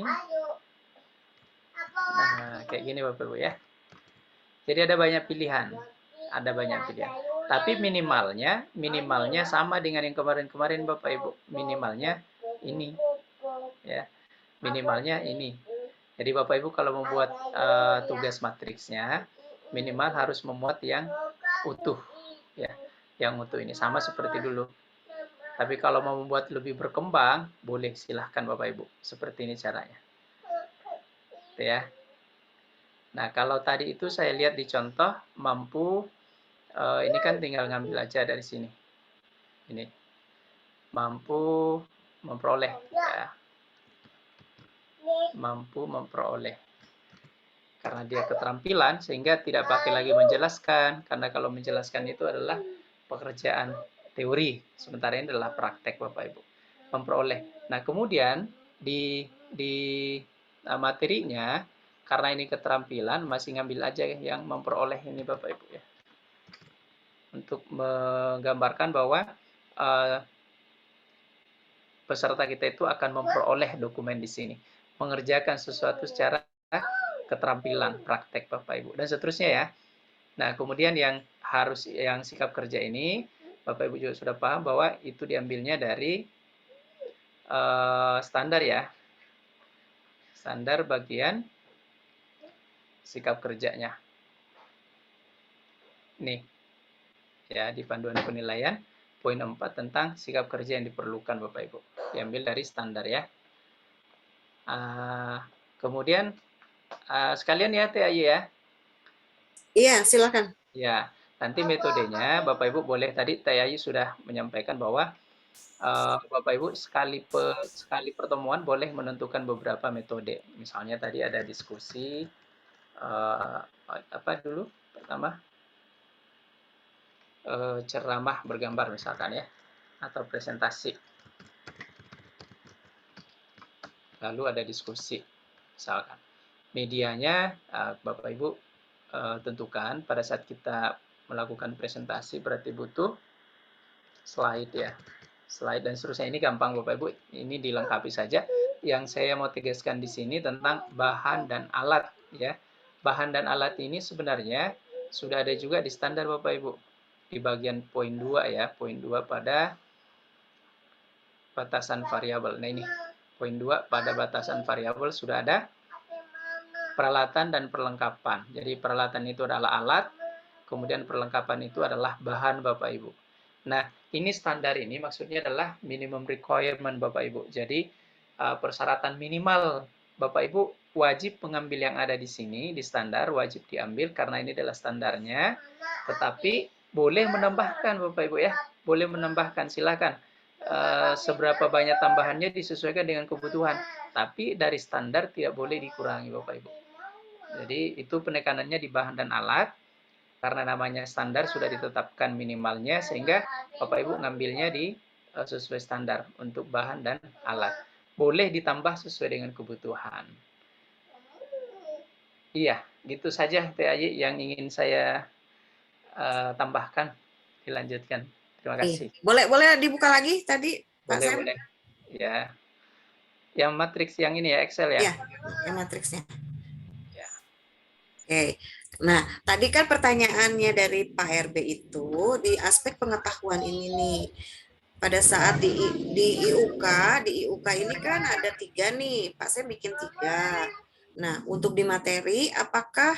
Nah, kayak gini Bapak Ibu ya. Jadi ada banyak pilihan. Tapi minimalnya sama dengan yang kemarin-kemarin Bapak Ibu. Minimalnya ini. Ya. Minimalnya ini. Jadi Bapak Ibu kalau membuat tugas matriksnya, minimal harus memuat yang utuh. Ya. Yang utuh ini sama seperti dulu. Tapi kalau mau membuat lebih berkembang, boleh silahkan Bapak Ibu. Seperti ini caranya. Itu ya. Nah, kalau tadi itu saya lihat di contoh, mampu, ini kan tinggal ngambil aja dari sini. Ini. Mampu memperoleh. Ya. Mampu memperoleh. Karena dia keterampilan, sehingga tidak pakai lagi menjelaskan. Karena kalau menjelaskan itu adalah pekerjaan teori, sementara ini adalah praktek Bapak Ibu. Memperoleh. Nah, kemudian di materinya, karena ini keterampilan, masih ngambil aja yang memperoleh ini Bapak Ibu ya. Untuk menggambarkan bahwa peserta kita itu akan memperoleh dokumen di sini. Mengerjakan sesuatu secara keterampilan, praktek Bapak Ibu. Dan seterusnya ya. Nah, kemudian yang sikap kerja ini, Bapak Ibu juga sudah paham bahwa itu diambilnya dari standar ya. Standar bagian sikap kerjanya. Nih. Ya, di panduan penilaian, poin 4 tentang sikap kerja yang diperlukan Bapak Ibu. Diambil dari standar ya. Kemudian, sekalian ya TAY ya. Iya, silakan. Ya, nanti metodenya Bapak Ibu boleh, tadi TAY sudah menyampaikan bahwa Bapak Ibu sekali pertemuan boleh menentukan beberapa metode. Misalnya tadi ada diskusi, apa dulu pertama, ceramah bergambar misalkan ya, atau presentasi. Lalu ada diskusi misalkan. Medianya Bapak Ibu tentukan pada saat kita melakukan presentasi berarti butuh slide ya. Slide dan seterusnya ini gampang Bapak Ibu, ini dilengkapi saja. Yang saya mau tegaskan di sini tentang bahan dan alat ya. Bahan dan alat ini sebenarnya sudah ada juga di standar Bapak Ibu. Di bagian poin 2 ya, poin 2 pada batasan variabel. Nah ini poin 2 pada batasan variabel sudah ada peralatan dan perlengkapan. Jadi peralatan itu adalah alat, kemudian perlengkapan itu adalah bahan Bapak Ibu. Nah, ini standar ini maksudnya adalah minimum requirement Bapak Ibu. Jadi persyaratan minimal Bapak Ibu wajib mengambil yang ada di sini, di standar wajib diambil karena ini adalah standarnya. Tetapi boleh menambahkan Bapak Ibu ya, boleh menambahkan silakan. Seberapa banyak tambahannya disesuaikan dengan kebutuhan. Tapi dari standar tidak boleh dikurangi Bapak Ibu. Jadi itu penekanannya di bahan dan alat. Karena namanya standar sudah ditetapkan minimalnya sehingga Bapak Ibu ngambilnya di sesuai standar untuk bahan dan alat. Boleh ditambah sesuai dengan kebutuhan. Iya, gitu saja TAY yang ingin saya tambahkan. Dilanjutkan. Terima kasih. Boleh dibuka lagi tadi Pak Sam? Boleh. Ya. Yang matriks yang ini ya Excel ya? Iya, yang matriksnya. Ya. Oke. Nah, tadi kan pertanyaannya dari Pak RB itu di aspek pengetahuan ini nih. Pada saat di IUK ini kan ada 3 nih, Pak saya bikin 3. Nah, untuk di materi apakah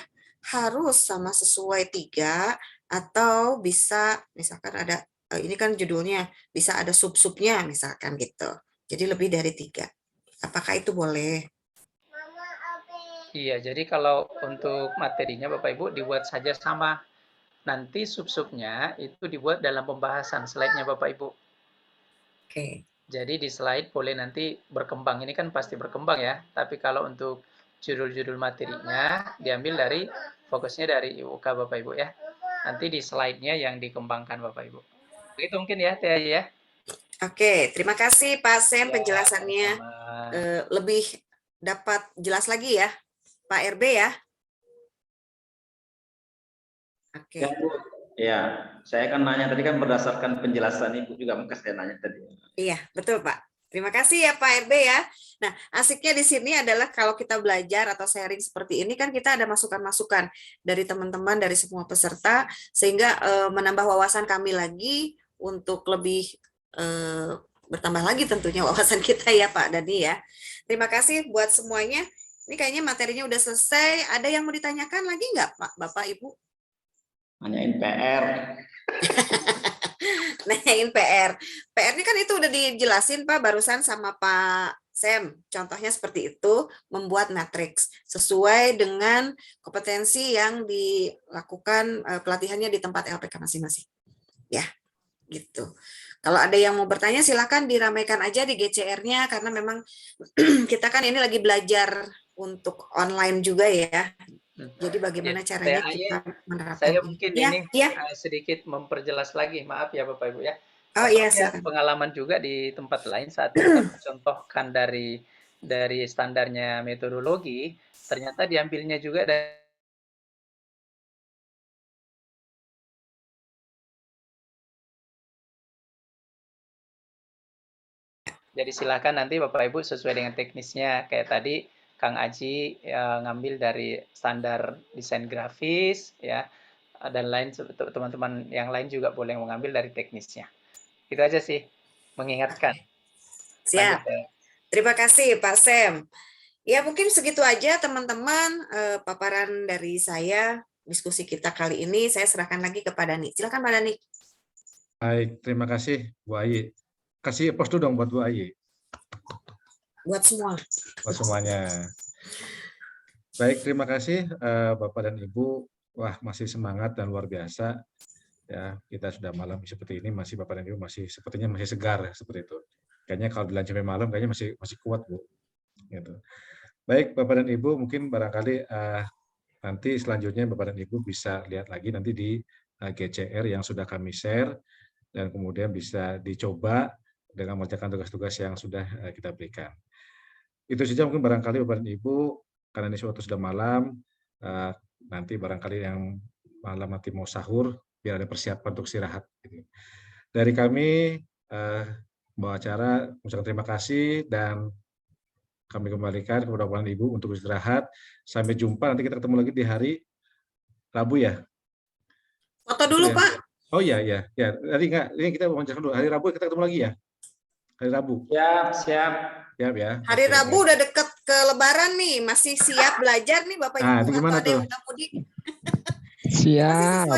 harus sama sesuai 3 atau bisa misalkan ada ini kan judulnya bisa ada sub-subnya misalkan gitu. Jadi lebih dari 3. Apakah itu boleh? Iya, jadi kalau untuk materinya Bapak Ibu dibuat saja sama. Nanti sub-subnya itu dibuat dalam pembahasan slide-nya Bapak Ibu. Oke. Jadi di slide boleh nanti berkembang. Ini kan pasti berkembang ya. Tapi kalau untuk judul-judul materinya diambil dari fokusnya dari IUK Bapak Ibu ya. Nanti di slide-nya yang dikembangkan Bapak Ibu. Begitu mungkin ya, Teh ya. Oke, terima kasih Pak Sam penjelasannya lebih dapat jelas lagi ya, Pak RB ya. Oke. Ya, saya kan nanya tadi kan berdasarkan penjelasan Ibu juga maka saya nanya tadi. Iya, betul Pak. Terima kasih ya Pak RB ya. Nah, asiknya di sini adalah kalau kita belajar atau sharing seperti ini kan kita ada masukan-masukan dari teman-teman, dari semua peserta, sehingga menambah wawasan kami lagi untuk lebih bertambah lagi tentunya wawasan kita ya Pak Dani ya. Terima kasih buat semuanya. Ini kayaknya materinya udah selesai. Ada yang mau ditanyakan lagi nggak Pak, Bapak, Ibu? Nanyain PR. Nanyain PR. PR-nya kan itu udah dijelasin Pak barusan sama Pak Sam. Contohnya seperti itu, membuat matriks sesuai dengan kompetensi yang dilakukan pelatihannya di tempat LPK masing-masing. Ya, gitu. Kalau ada yang mau bertanya silakan diramaikan aja di GCR-nya karena memang kita kan ini lagi belajar untuk online juga ya. Jadi bagaimana caranya kita menerapkan? Saya mungkin ini sedikit memperjelas lagi, maaf ya Bapak Ibu ya. Oh iya, silakan. Pengalaman juga di tempat lain saat kita mencontohkan dari standarnya metodologi, ternyata diambilnya juga dari jadi silakan nanti Bapak Ibu sesuai dengan teknisnya kayak tadi Kang Aji ngambil dari standar desain grafis ya dan lain teman-teman yang lain juga boleh mengambil dari teknisnya. Itu aja sih mengingatkan. Siap. Terima kasih Pak Sam. Ya mungkin segitu aja teman-teman paparan dari saya diskusi kita kali ini. Saya serahkan lagi kepada Dani. Silakan Pak Dani. Baik, terima kasih Bu Ayi. Kasih post dong buat Bu Ayi. Buat semua. Buat semuanya. Baik, terima kasih Bapak dan Ibu. Wah, masih semangat dan luar biasa. Ya, kita sudah malam seperti ini, masih Bapak dan Ibu sepertinya masih segar seperti itu. Kayaknya kalau dilanjut sampai malam kayaknya masih kuat, Bu. Gitu. Baik, Bapak dan Ibu, mungkin barangkali nanti selanjutnya Bapak dan Ibu bisa lihat lagi nanti di GCR yang sudah kami share, dan kemudian bisa dicoba dengan mengerjakan tugas-tugas yang sudah kita berikan. Itu saja mungkin barangkali Bapak dan Ibu, karena ini suatu sudah malam, nanti barangkali yang malam nanti mau sahur, biar ada persiapan untuk istirahat. Dari kami, bawa acara, mengucapkan terima kasih, dan kami kembalikan kepada Bapak dan Ibu untuk istirahat. Sampai jumpa, nanti kita ketemu lagi di hari Rabu ya? Foto dulu, Pak. Oh iya. Tadi ini kita wawancara dulu. Hari Rabu kita ketemu lagi ya? Hari Rabu. Siap ya. Hari Rabu udah deket ke Lebaran nih, masih siap belajar nih Bapak Ibu, itu gimana atau ada yang tuh? udah mudik? Siap.